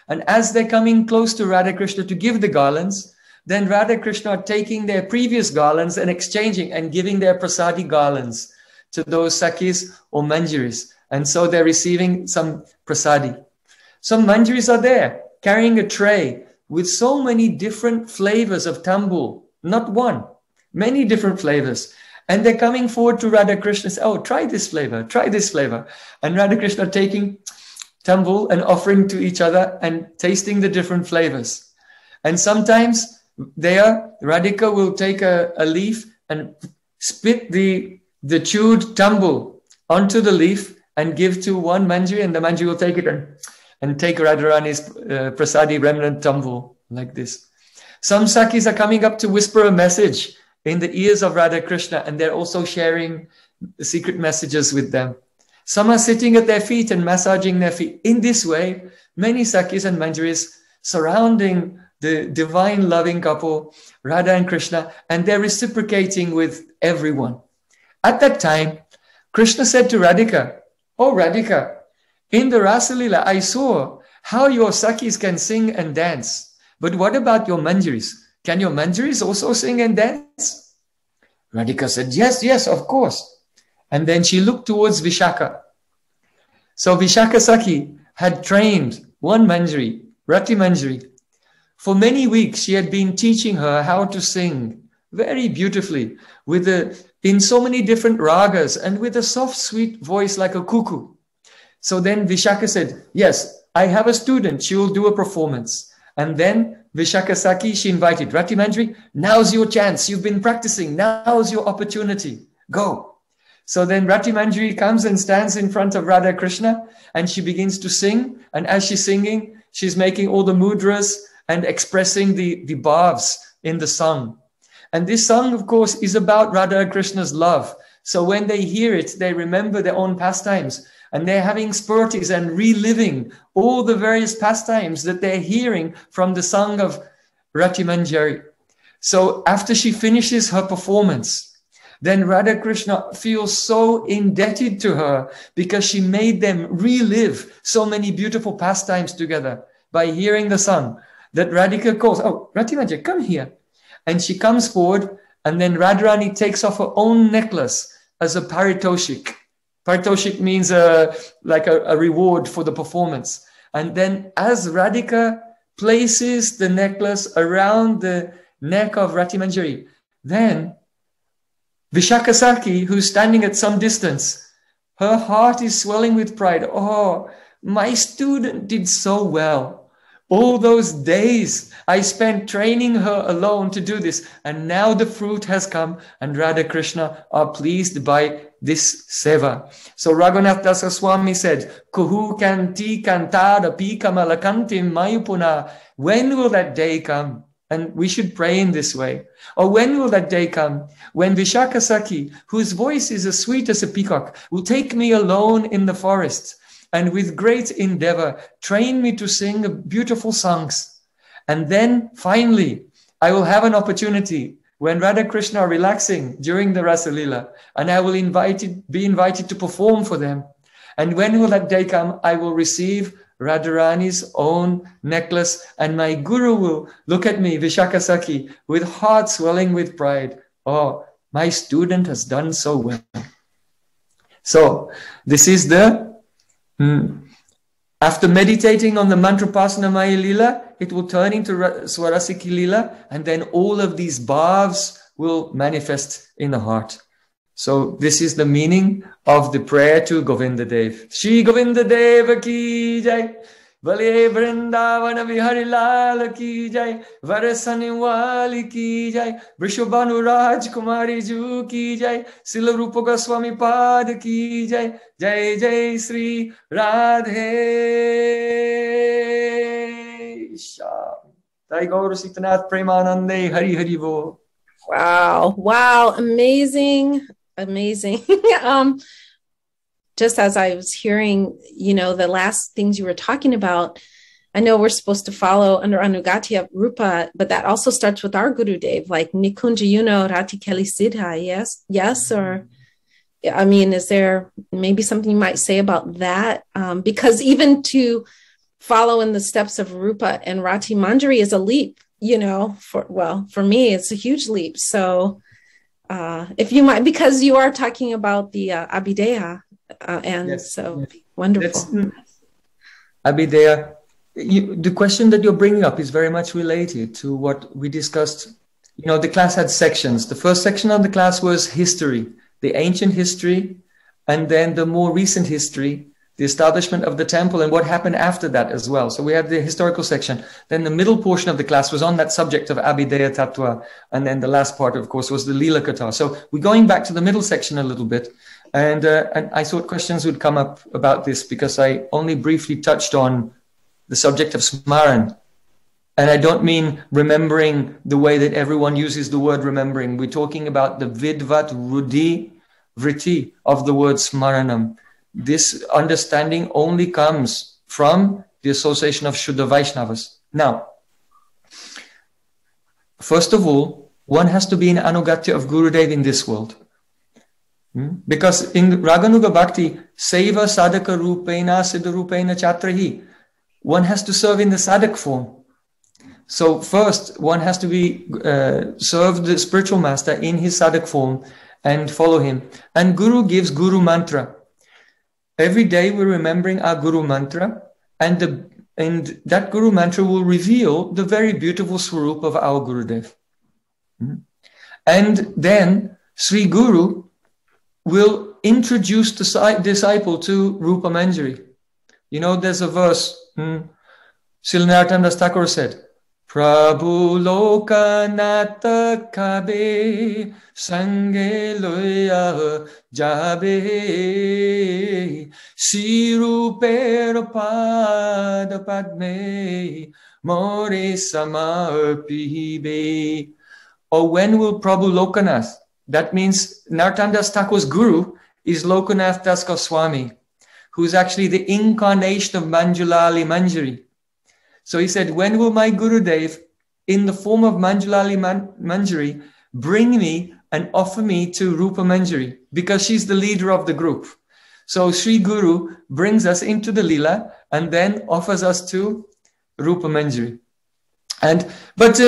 And as they're coming close to Radha Krishna to give the garlands, then Radha Krishna are taking their previous garlands and exchanging and giving their prasadi garlands to those Sakis or manjaris. And so they're receiving some prasadi. Some manjaris are there carrying a tray with so many different flavors of tambul, not one, many different flavors. And they're coming forward to Radha Krishna, say, oh, try this flavor, try this flavor. And Radha Krishna taking tambul and offering to each other and tasting the different flavors. And sometimes Radhika will take a leaf and spit the chewed tambul onto the leaf and give to one manjari, and the manjari will take it and take Radharani's prasadi remnant tambul like this. Some Sakis are coming up to whisper a message in the ears of Radha Krishna, and they're also sharing secret messages with them. Some are sitting at their feet and massaging their feet. In this way, many Sakis and manjaris surrounding the divine loving couple, Radha and Krishna, and they're reciprocating with everyone. At that time, Krishna said to Radhika, oh Radhika, in the Rasalila, I saw how your Sakis can sing and dance. But what about your manjaris? Can your manjaris also sing and dance? Radhika said, yes, yes, of course. And then she looked towards Vishaka. So Vishaka Saki had trained one manjari, Rati Manjari. For many weeks, she had been teaching her how to sing very beautifully in so many different ragas and with a soft, sweet voice like a cuckoo. So then Vishaka said, yes, I have a student. She will do a performance. And then Vishaka Saki, she invited Rati Manjari, now's your chance. You've been practicing. Now's your opportunity. Go. So then Rati Manjari comes and stands in front of Radha Krishna and she begins to sing. And as she's singing, she's making all the mudras and expressing the bhavs in the song. And this song, of course, is about Radha Krishna's love. So when they hear it, they remember their own pastimes. And they're having spurtis and reliving all the various pastimes that they're hearing from the song of Rati Manjari. So after she finishes her performance, then Radha Krishna feels so indebted to her because she made them relive so many beautiful pastimes together by hearing the song, that Radhika calls, oh, Rati Manjari, come here. And she comes forward, and then Radharani takes off her own necklace as a paritoshik. Paritoshik means like a reward for the performance. And then as Radhika places the necklace around the neck of Rati Manjari, then Vishaka Saki, who's standing at some distance, her heart is swelling with pride. Oh, my student did so well. All those days I spent training her alone to do this. And now the fruit has come and Radha Krishna are pleased by this seva. So Raghunath Dasa Swami said, Kuhu kanti kantada pi kamalakantim mayupuna. When will that day come? And we should pray in this way. Or when will that day come when Vishaka Saki, whose voice is as sweet as a peacock, will take me alone in the forest and with great endeavor train me to sing beautiful songs. And then finally, I will have an opportunity when Radha Krishna are relaxing during the Rasalila, and I will be invited to perform for them. And when will that day come? I will receive Radharani's own necklace, and my guru will look at me, Vishaka Saki, with heart swelling with pride. Oh, my student has done so well. So this is after meditating on the Mantrapasana Maya Lila, it will turn into Swarasiki Lila, and then all of these bhavs will manifest in the heart. So this is the meaning of the prayer to Govinda Dev. Shri Govinda Deva ki jai. Bale Vrindavana Vihari Lal ki jai, Varasani Wali ki jai, Vrishabhanu Raj Kumari Ju ki jai, Sila Rupa Goswami Pad ki jai, Jai Jai Sri Radhe Shyam. Jai Gaur Sitanath Premanande Hari Hari Bo. Wow. Wow. Amazing. Amazing. Just as I was hearing, the last things you were talking about, I know we're supposed to follow under Anugati of Rupa, but that also starts with our Guru Dev, like Nikunja Yuno Rati Keli Siddha. Yes. Or, I mean, is there maybe something you might say about that? Because even to follow in the steps of Rupa and Rati Manjari is a leap, for me, it's a huge leap. So if you might, because you are talking about the Abhideya, and yes, so yes. Wonderful. Abhideya, the question that you're bringing up is very much related to what we discussed. The class had sections. The first section of the class was history, the ancient history, and then the more recent history, the establishment of the temple and what happened after that as well. So we had the historical section. Then the middle portion of the class was on that subject of bheda-abheda-tattva. And then the last part, of course, was the Lila Katha. So we're going back to the middle section a little bit. And I thought questions would come up about this because I only briefly touched on the subject of smaran. And I don't mean remembering the way that everyone uses the word remembering. We're talking about the vidvat rudhi vritti of the word smaranam. This understanding only comes from the association of Shuddha Vaishnavas. Now, first of all, one has to be in Anugatya of Gurudev in this world. Because in Raganuga Bhakti, Seva Sadhaka Rupena Siddha Rupena Chatrahi, one has to serve in the sadhak form. So first, one has to be serve the spiritual master in his sadhak form and follow him. And Guru gives Guru Mantra. Every day we're remembering our Guru Mantra, and that Guru Mantra will reveal the very beautiful Swarup of our Gurudev. And then Sri Guru will introduce the disciple to Rupa Manjari. There's a verse, Srila Narottam Das Thakur said, Prabhu Lokanata Kabe Sange Loya Jabe Sirupera Pada Padme More Samarpibe. Or when will Prabhu Lokanath? That means Narottam Das Thakur's guru is Lokanath Das Goswami, who's actually the incarnation of Manjulali Manjari. So he said, when will my Gurudev, in the form of Manjulali Manjari, bring me and offer me to Rupa Manjari? Because she's the leader of the group. So Sri Guru brings us into the Leela and then offers us to Rupa Manjari. But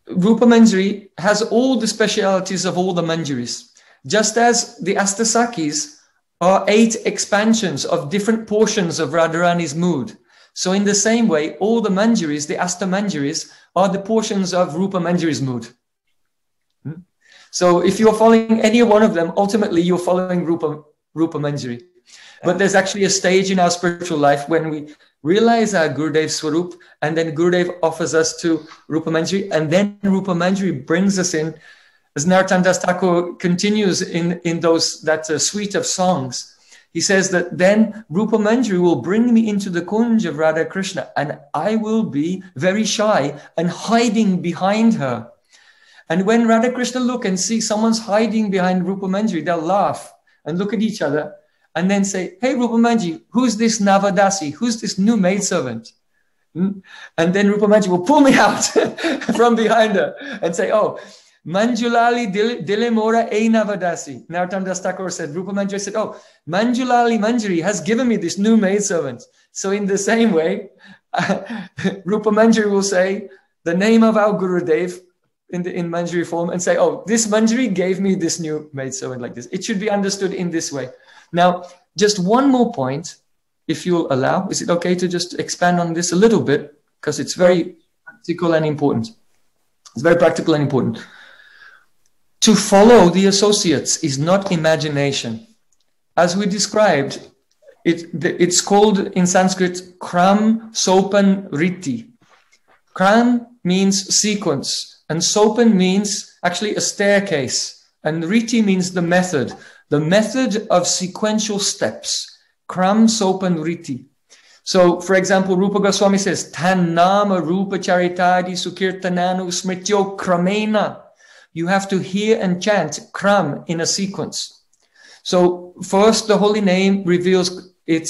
Rupa Manjari has all the specialities of all the Manjaris. Just as the Astasakis are 8 expansions of different portions of Radharani's mood. So in the same way, all the Manjaris, the Asta Manjaris, are the portions of Rupa Manjari's mood. So if you're following any one of them, ultimately you're following Rupa Manjari. But there's actually a stage in our spiritual life when we realize our Gurudev Swarup, and then Gurudev offers us to Rupa Manjari, and then Rupa Manjari brings us in, as Narottam Das Thakur continues in that suite of songs. He says that then Rupa Manjari will bring me into the kunj of Radha Krishna, and I will be very shy and hiding behind her. And when Radha Krishna look and see someone's hiding behind Rupa Manjari, they'll laugh and look at each other and then say, hey, Rupa Manjari, who's this Navadasi? Who's this new maidservant? And then Rupa Manjari will pull me out from behind her and say, oh, Manjulali Dile Mora E Navadasi. Narottam Das Thakur said, Rupa Manjari said, oh, Manjulali Manjari has given me this new maidservant. So in the same way, Rupa Manjari will say the name of our Gurudev in Manjari form and say, oh, this Manjari gave me this new maidservant like this. It should be understood in this way. Now, just one more point, if you'll allow. Is it okay to just expand on this a little bit? Because it's very practical and important. It's very practical and important. To follow the associates is not imagination. As we described, It's called in Sanskrit Kram Sopan Riti. Kram means sequence, and Sopan means actually a staircase, and Riti means the method of sequential steps. Kram Sopan Riti. So, for example, Rupa Goswami says, Tan Nama Rupa Charitadi Sukirtananu Smrityo Kramena. You have to hear and chant Kram in a sequence. So, first the holy name reveals it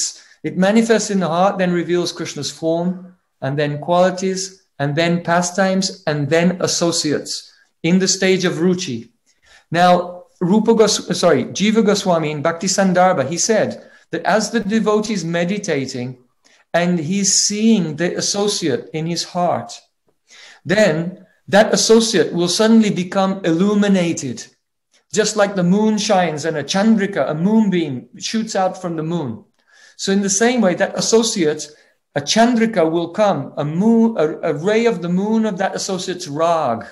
manifests in the heart, then reveals Krishna's form, and then qualities, and then pastimes, and then associates in the stage of Ruchi. Now, Jiva Goswami in Bhakti Sandarbha, he said that as the devotee is meditating and he's seeing the associate in his heart, then that associate will suddenly become illuminated. Just like the moon shines and a chandrika, a moonbeam, shoots out from the moon. So in the same way, that associate, a chandrika will come, a ray of the moon of that associate's rag,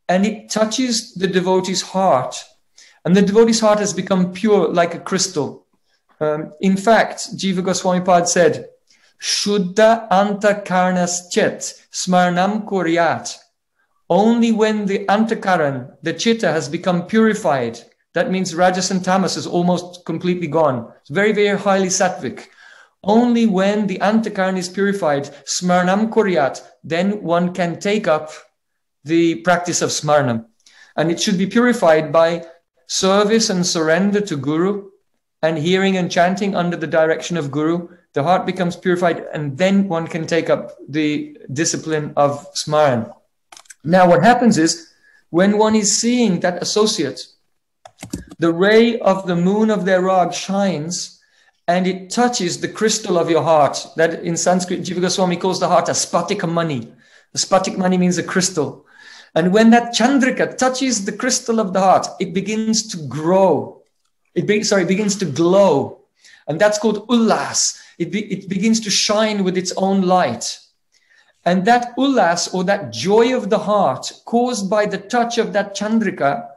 and it touches the devotee's heart. And the devotee's heart has become pure like a crystal. In fact, Jiva Goswami Pad said, Shuddha antakarnas chet smarnam kuryat. Only when the antakaran, the chitta, has become purified, that means rajas and tamas is almost completely gone. It's very, very highly sattvic. Only when the antakaran is purified, smarnam kuryat, then one can take up the practice of smarnam. And it should be purified by service and surrender to Guru and hearing and chanting under the direction of Guru. The heart becomes purified, and then one can take up the discipline of smaran. Now, what happens is, when one is seeing that associate, the ray of the moon of their rag shines, and it touches the crystal of your heart. That in Sanskrit, Jiva Goswami calls the heart a spatika mani. A spatika mani means a crystal. And when that chandrika touches the crystal of the heart, it begins to grow. It begins to glow. And that's called ullas. It begins to shine with its own light. And that ullas, or that joy of the heart caused by the touch of that chandrika,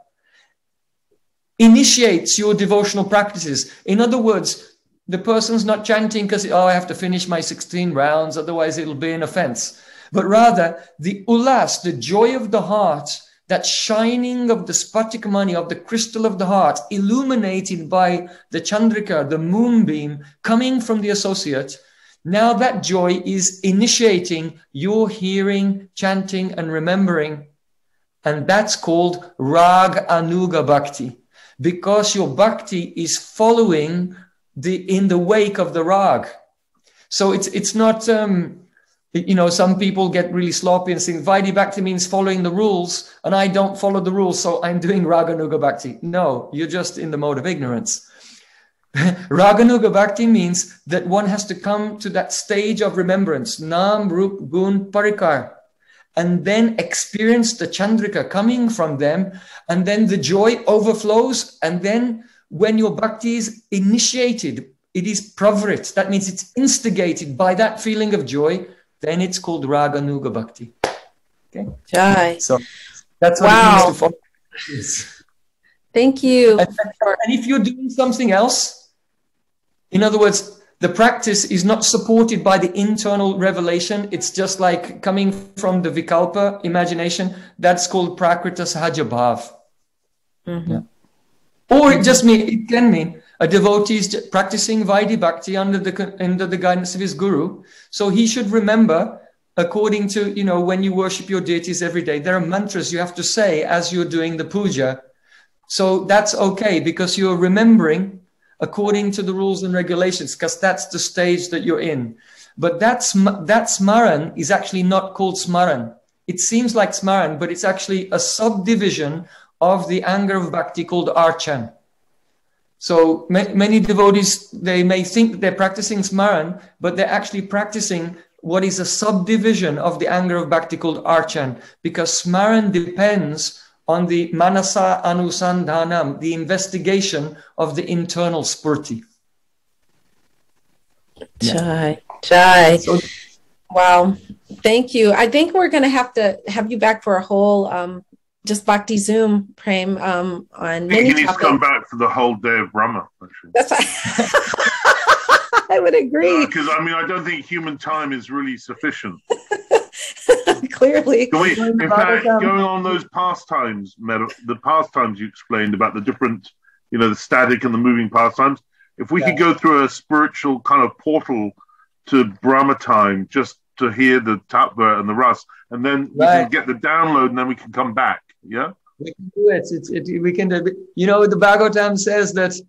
initiates your devotional practices. In other words, the person's not chanting because, I have to finish my 16 rounds, otherwise it'll be an offense. But rather, the ullas, the joy of the heart, that shining of the spatikmani, of the crystal of the heart, illuminated by the chandrika, the moonbeam, coming from the associate, now that joy is initiating your hearing, chanting, and remembering. And that's called rag anuga bhakti, because your bhakti is following in the wake of the rag. So it's not, some people get really sloppy and think Vaidhi Bhakti means following the rules, and I don't follow the rules, so I'm doing Raganuga Bhakti. No, you're just in the mode of ignorance. Raganuga Bhakti means that one has to come to that stage of remembrance, Nam, Rup, Gun, Parikar, and then experience the Chandrika coming from them, and then the joy overflows, and then when your Bhakti is initiated, it is pravrit, that means it's instigated by that feeling of joy, then it's called Raganuga Bhakti. Okay? Jai. So that's what it means to follow. Thank you. And if you're doing something else, in other words, the practice is not supported by the internal revelation. It's just like coming from the vikalpa, imagination. That's called prakrita sahaja bhav. Mm-hmm. Yeah. Or it can mean a devotee is practicing Vaidhi Bhakti under the guidance of his guru. So he should remember, according to, when you worship your deities every day, there are mantras you have to say as you're doing the puja. So that's okay, because you're remembering according to the rules and regulations, because that's the stage that you're in. But that smaran is actually not called smaran. It seems like smaran, but it's actually a subdivision of the anger of bhakti called archan. So many devotees, they may think that they're practicing smaran, but they're actually practicing what is a subdivision of the anger of bhakti called archan, because smaran depends on the manasa anusandhanam, the investigation of the internal spurti. Jai. So, wow. Thank you. I think we're going to have you back for a whole just Bhakti Zoom, Prem, on many topics. He needs to come back for the whole day of Brahma. Actually. That's I would agree. Because I mean, I don't think human time is really sufficient. Clearly. Can we, in fact, going on those pastimes, the pastimes you explained about the different, you know, the static and the moving pastimes, if we could go through a spiritual kind of portal to Brahma time just to hear the tattva and the ras, and then we can get the download and then we can come back, yeah? We can do it. We can do it. You know, the Bhagavatam says that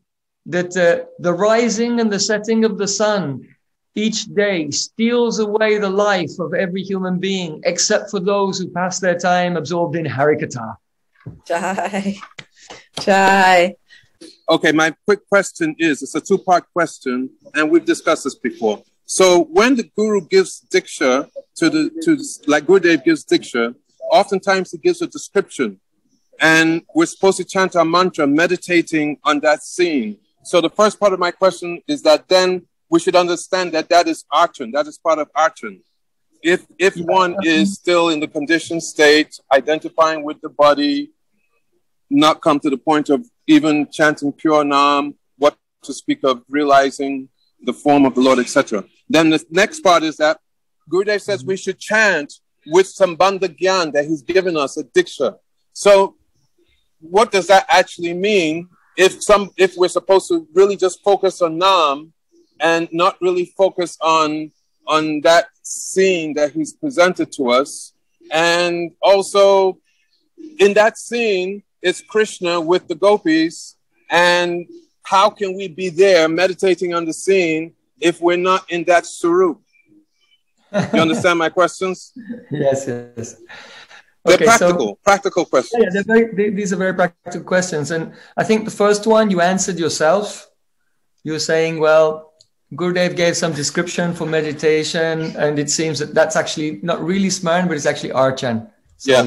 the rising and the setting of the sun each day steals away the life of every human being, except for those who pass their time absorbed in Harikatha. Jai. Okay, my quick question is, it's a two-part question, and we've discussed this before. So when the Guru gives Diksha like Gurudev gives Diksha, oftentimes he gives a description, and we're supposed to chant our mantra meditating on that scene. So the first part of my question is that then we should understand that that is archan, that is part of archan. If one is still in the conditioned state, identifying with the body, not come to the point of even chanting pure Nam, what to speak of realizing the form of the Lord, etc. Then the next part is that Gurudev says we should chant with Sambandha Gyan that he's given us, a Diksha. So what does that actually mean if we're supposed to really just focus on Nam and not really focus on that scene that he's presented to us? And also in that scene is Krishna with the gopis, and how can we be there meditating on the scene if we're not in that surup? You understand my questions? Yes. They're practical questions. Yeah, these are very practical questions. And I think the first one you answered yourself. You were saying, well, Gurudev gave some description for meditation, and it seems that that's actually not really Smaran, but it's actually Archan. So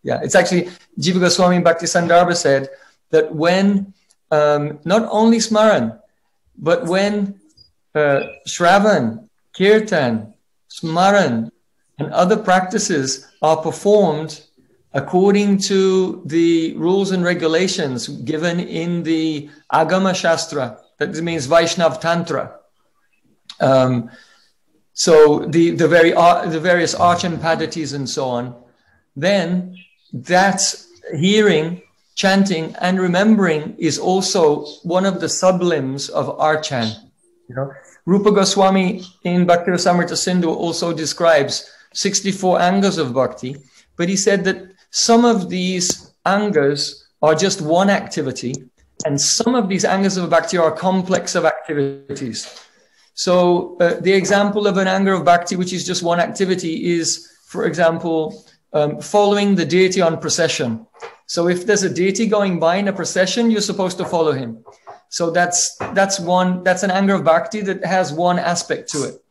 yeah. It's actually, Jiva Goswami Bhakti Sandarbha said that when not only Smaran, but when Shravan, Kirtan, Smaran, and other practices are performed according to the rules and regulations given in the Agama Shastra, that means Vaishnav Tantra. So the various Archan Padhatis and so on, then that's hearing, chanting, and remembering is also one of the sublims of Archan. You know, Rupa Goswami in Bhakti Rasamrita Sindhu also describes 64 angas of bhakti, but he said that some of these angas are just one activity, and some of these angas of bhakti are a complex of activities. So the example of an anga of bhakti, which is just one activity, is, for example, following the deity on procession. So if there's a deity going by in a procession, you're supposed to follow him. So that's an anga of bhakti that has one aspect to it.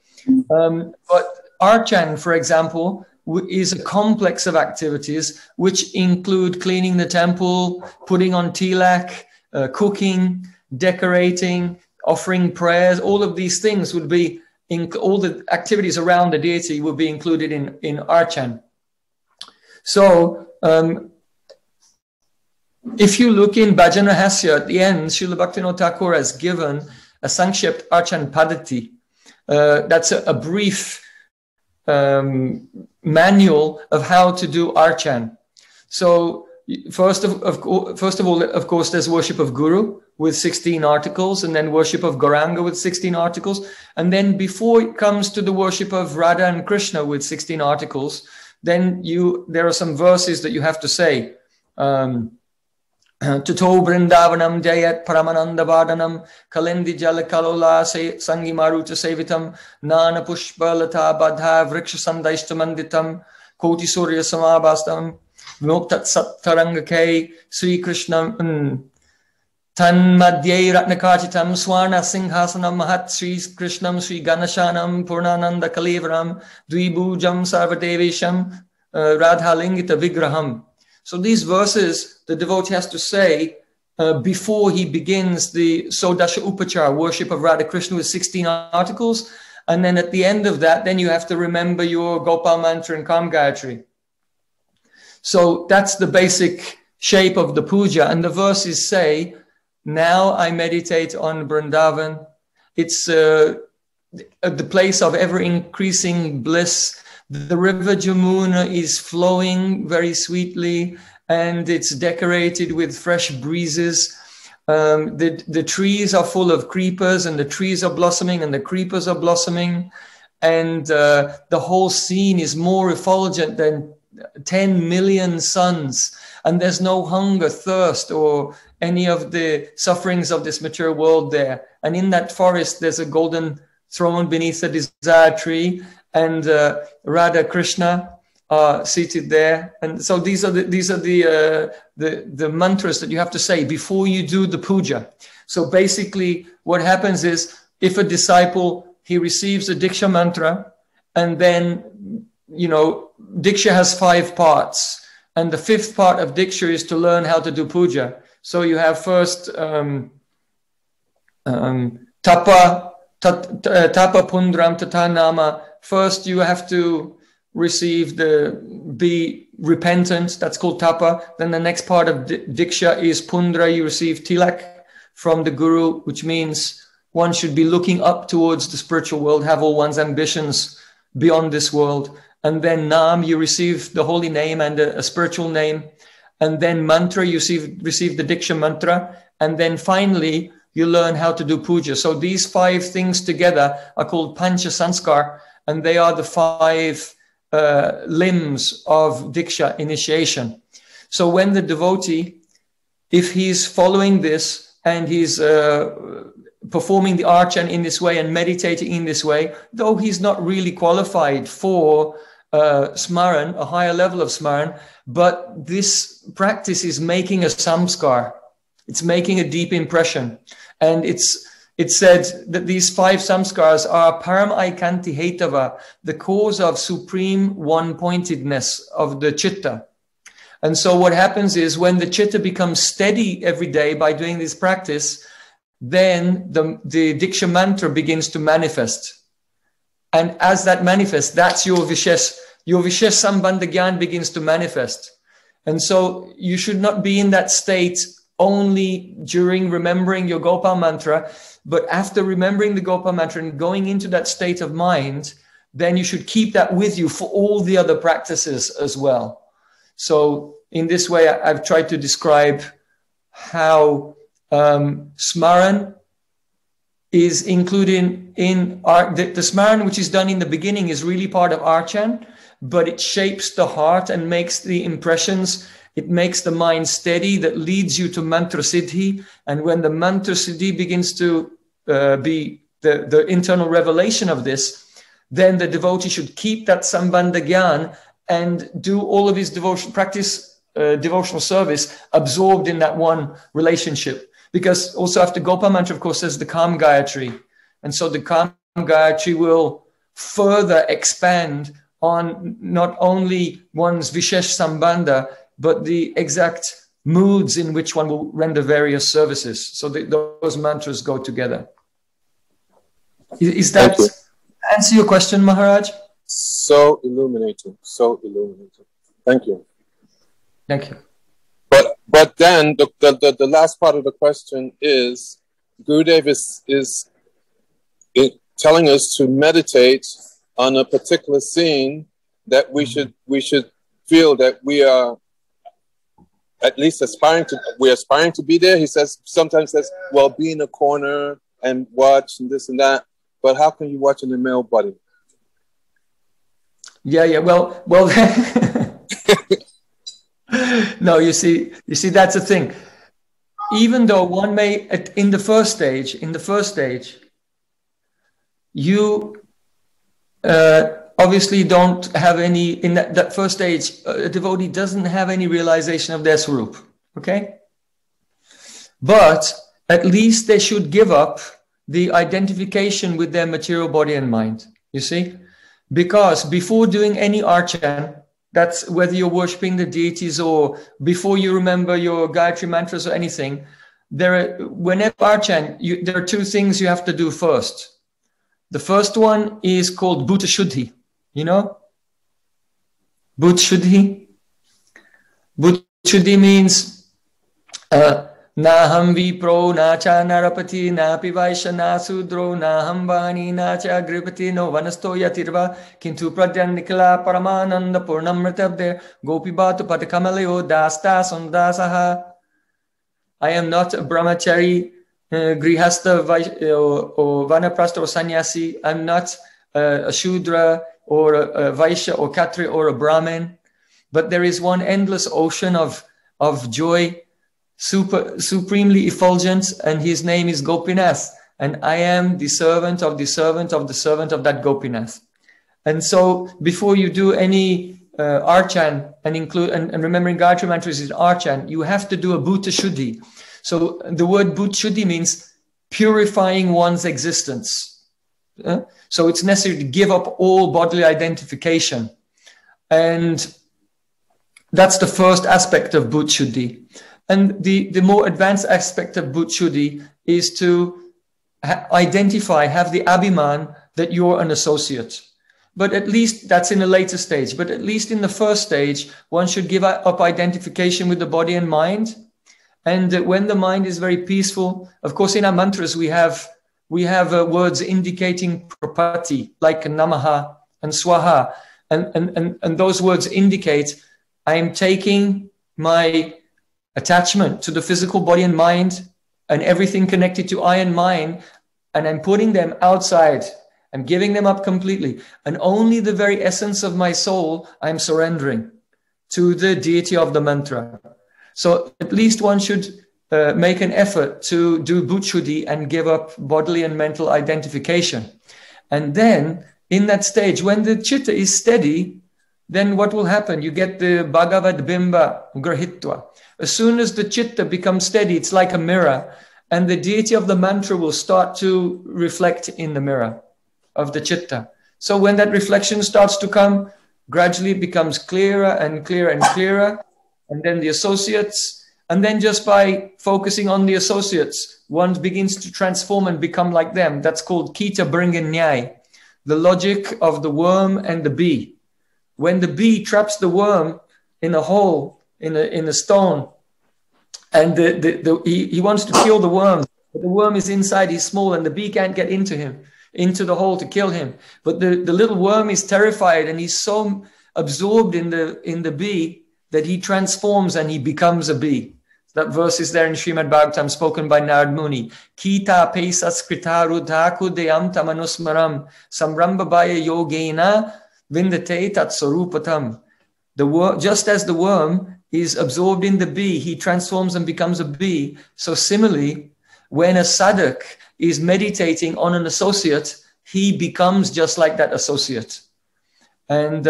But Archan, for example, is a complex of activities which include cleaning the temple, putting on tilak, cooking, decorating, offering prayers. All of these things would be, all the activities around the deity would be included in Archan. So if you look in Bhajan Rahasya at the end, Srila Bhaktivinoda Thakur has given a Sankshept Archan Padhati. That's a brief manual of how to do Archan. So first of all, of course, there's worship of Guru with 16 articles, and then worship of Gauranga with 16 articles. And then before it comes to the worship of Radha and Krishna with 16 articles, then there are some verses that you have to say. Tuto Vrindavanam Jayat Paramananda Vadanam Kalindi Jala Kalola Sangi Maruta Sevitam Nana Pushpa Lata Badha Vriksha Sandaishtamanditam Koti Surya Samabastam Vimuktat Sattarangake Sri Krishna Tan Madhye Ratnakachitam Swarna Singhasanam Mahat Sri Krishnam Sri Ganashanam Purnananda Kalivaram Dvibhujam Sarvadevisham Radha Lingita Vigraham. So these verses the devotee has to say before he begins the Sodasha Upachara, worship of Radha Krishna with 16 articles. And then at the end of that, then you have to remember your Gopal mantra and Kam Gayatri. So that's the basic shape of the puja. And the verses say, now I meditate on Vrindavan, It's the place of ever-increasing bliss. The river Jamuna is flowing very sweetly, and it's decorated with fresh breezes. The trees are full of creepers, and the trees are blossoming, and the creepers are blossoming. And the whole scene is more effulgent than 10 million suns. And there's no hunger, thirst, or any of the sufferings of this material world there. And in that forest, there's a golden throne beneath a desire tree, and Radha Krishna are seated there. And so these are the mantras that you have to say before you do the puja. So basically, what happens is, if a disciple, he receives a Diksha mantra, and then, you know, Diksha has 5 parts. And the 5th part of Diksha is to learn how to do puja. So you have first tapa pundram tata nama. First, you have to receive be repentant. That's called tapa. Then the next part of Diksha is pundra. You receive tilak from the guru, which means one should be looking up towards the spiritual world, have all one's ambitions beyond this world. And then Nam, you receive the holy name and a spiritual name. And then mantra, you receive the Diksha mantra. And then finally, you learn how to do puja. So these 5 things together are called Pancha Sanskar. And they are the 5 limbs of Diksha initiation. So when the devotee, if he's following this and he's performing the archan in this way and meditating in this way, though he's not really qualified for smaran, a higher level of smaran, but this practice is making a samskar. It's making a deep impression. And it's said that these 5 samskars are param aikanti hetava, the cause of supreme one-pointedness of the chitta. And so what happens is, when the chitta becomes steady every day by doing this practice, then the Diksha mantra begins to manifest. And as that manifests, that's your Vishesh Sambandha Gyan begins to manifest. And so you should not be in that state only during remembering your Gopal mantra, but after remembering the Gopal mantra and going into that state of mind, then you should keep that with you for all the other practices as well. So in this way, I've tried to describe how smaran is included in the smaran, which is done in the beginning, is really part of archan, but it shapes the heart and makes the impressions. It makes the mind steady, that leads you to mantra siddhi. And when the mantra siddhi begins to be the internal revelation of this, then the devotee should keep that sambandha gyan and do all of his devotional service absorbed in that one relationship. Because also after Gopal mantra, of course, there's the Kam Gayatri. And so the Kam Gayatri will further expand on not only one's Vishesh Sambandha, but the exact moods in which one will render various services. So those mantras go together. Is that answer your question, Maharaj? So illuminating, so illuminating. Thank you. Thank you. But then the last part of the question is, Gurudev is telling us to meditate on a particular scene that we should feel that we are at least aspiring to be there. He sometimes says, well, be in a corner and watch and this and that. But how can you watch in the male body? Yeah. Well. No, you see, that's the thing. Even though one may, in the first stage, you obviously don't have any, in that first stage, a devotee doesn't have any realization of their swarup, okay? But at least they should give up the identification with their material body and mind, you see? Because before doing any archan, that's whether you're worshipping the deities or before you remember your Gayatri mantras or anything, whenever archan, there are 2 things you have to do first. The first one is called Bhuta Shuddhi, you know? Bhuta Shuddhi. Bhuta Shuddhi means Naham vipro na cha narapati na pivaisha na sudro naham vani na cha gripati no vanasto yatirva kintu pradyan nikla paramananda purnamritabde gopi batu patakamaleo dasta sundasaha. I am not a brahmachari, grihastha or vanaprastha or sannyasi. I'm not a shudra or a vaishya or khatri or a brahmin. But there is one endless ocean of joy, supremely effulgent, and his name is Gopinath. And I am the servant of the servant of the servant of that Gopinath. And so before you do any archan and remembering Gayatri mantras is archan, you have to do a bhuta shuddhi. So the word bhuta shuddhi means purifying one's existence. So it's necessary to give up all bodily identification. And that's the first aspect of bhuta shuddhi. And the more advanced aspect of bhuta shuddhi is to identify, have the abhiman that you're an associate. But at least that's in a later stage. But at least in the first stage, one should give up identification with the body and mind. And when the mind is very peaceful, of course, in our mantras, we have words indicating prapati, like namaha and swaha. And those words indicate I am taking my attachment to the physical body and mind and everything connected to I and mine, and I'm putting them outside. I'm giving them up completely. And only the very essence of my soul I'm surrendering to the deity of the mantra. So at least one should make an effort to do bhuta shuddhi and give up bodily and mental identification. And then in that stage, when the chitta is steady, then what will happen? You get the Bhagavad Bimba Grahitva. As soon as the chitta becomes steady, it's like a mirror, and the deity of the mantra will start to reflect in the mirror of the chitta. So when that reflection starts to come, gradually it becomes clearer and clearer and clearer. And then the associates, and then just by focusing on the associates, one begins to transform and become like them. That's called Kita Bringanyai, the logic of the worm and the bee. When the bee traps the worm in a hole, in a stone, and he wants to kill the worm, but the worm is inside, he's small, and the bee can't get into the hole to kill him. But the little worm is terrified, and he's so absorbed in the bee that he transforms and he becomes a bee. That verse is there in Srimad Bhagavatam, spoken by Narad Muni. Kita pesas kritaru dhaku deyam tamanusmaram samrambabaya yogena vindate tat sarupatam. Just as the worm is absorbed in the bee, he transforms and becomes a bee. So similarly, when a sadhak is meditating on an associate, he becomes just like that associate. And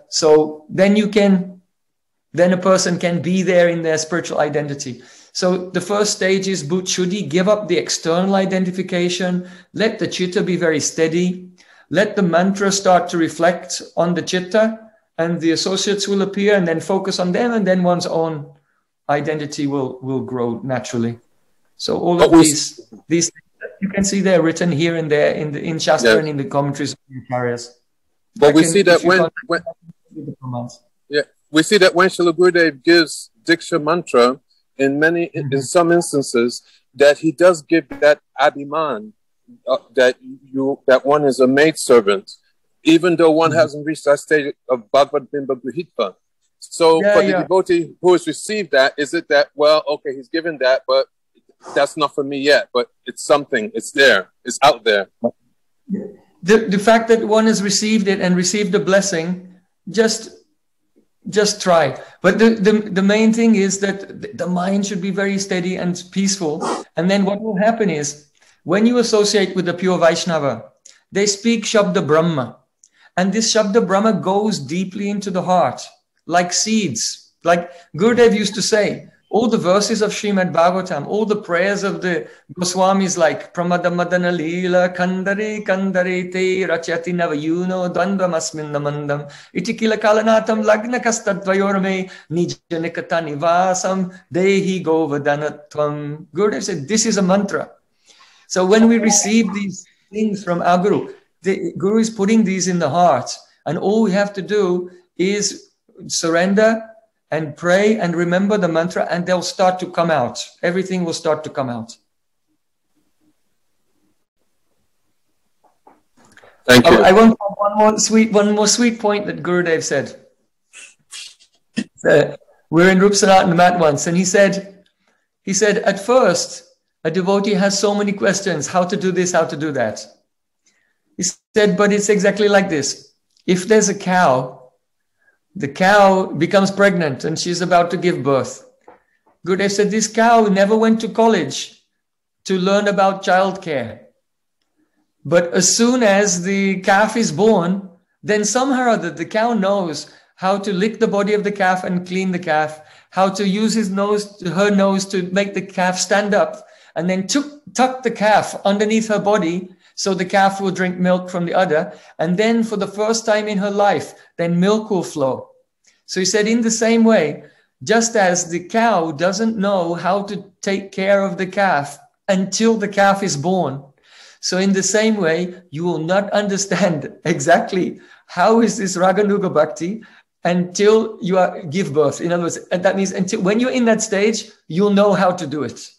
so then a person can be there in their spiritual identity. So the first stage is bhuta shuddhi, give up the external identification, let the chitta be very steady, let the mantra start to reflect on the chitta, and the associates will appear, and then focus on them, and then one's own identity will grow naturally. So all of these things you can see they're written here and there in Shastra and in the commentaries of the Acharyas. But we see that when we see that when Srila Gurudev gives Diksha mantra, in some instances, that he does give that abhiman, that one is a maidservant, even though one hasn't reached that stage of Bhagavad Bimba Grihitva. So for the devotee who has received that, is it that, well, okay, he's given that, but that's not for me yet, but it's something, it's there, it's out there. The fact that one has received it and received the blessing, just try. But the main thing is that the mind should be very steady and peaceful. And then what will happen is, when you associate with the pure Vaishnava, they speak Shabda Brahma. And this Shabda Brahma goes deeply into the heart, like seeds. Like Gurudev used to say, all the verses of Srimad Bhagavatam, all the prayers of the Goswamis, like Pramada Madana Leela, Kandare Kandare Te Rachati Navayuno Dandvam Asmin Namandam Itikila Kalanatam Lagna Kastadvayorme Nijanikata Nivasam Dehi Govardhanatvam. Gurudev said, this is a mantra. So when we receive these things from our Guru, the Guru is putting these in the heart, and all we have to do is surrender and pray and remember the mantra, and they'll start to come out. Everything will start to come out. Thank you. I want one more sweet point that Gurudev said. We're in Rup Sanatana Mat once, and he said, at first, a devotee has so many questions, how to do this, how to do that. He said, but it's exactly like this. If there's a cow, the cow becomes pregnant and she's about to give birth. Gurudev said, this cow never went to college to learn about childcare. But as soon as the calf is born, then somehow or other the cow knows how to lick the body of the calf and clean the calf, how to use her nose to make the calf stand up, and then tuck the calf underneath her body so the calf will drink milk from the udder. And then for the first time in her life, then milk will flow. So he said, in the same way, just as the cow doesn't know how to take care of the calf until the calf is born, so in the same way, you will not understand exactly how is this Raganuga Bhakti until you give birth. In other words, that means until when you're in that stage, you'll know how to do it.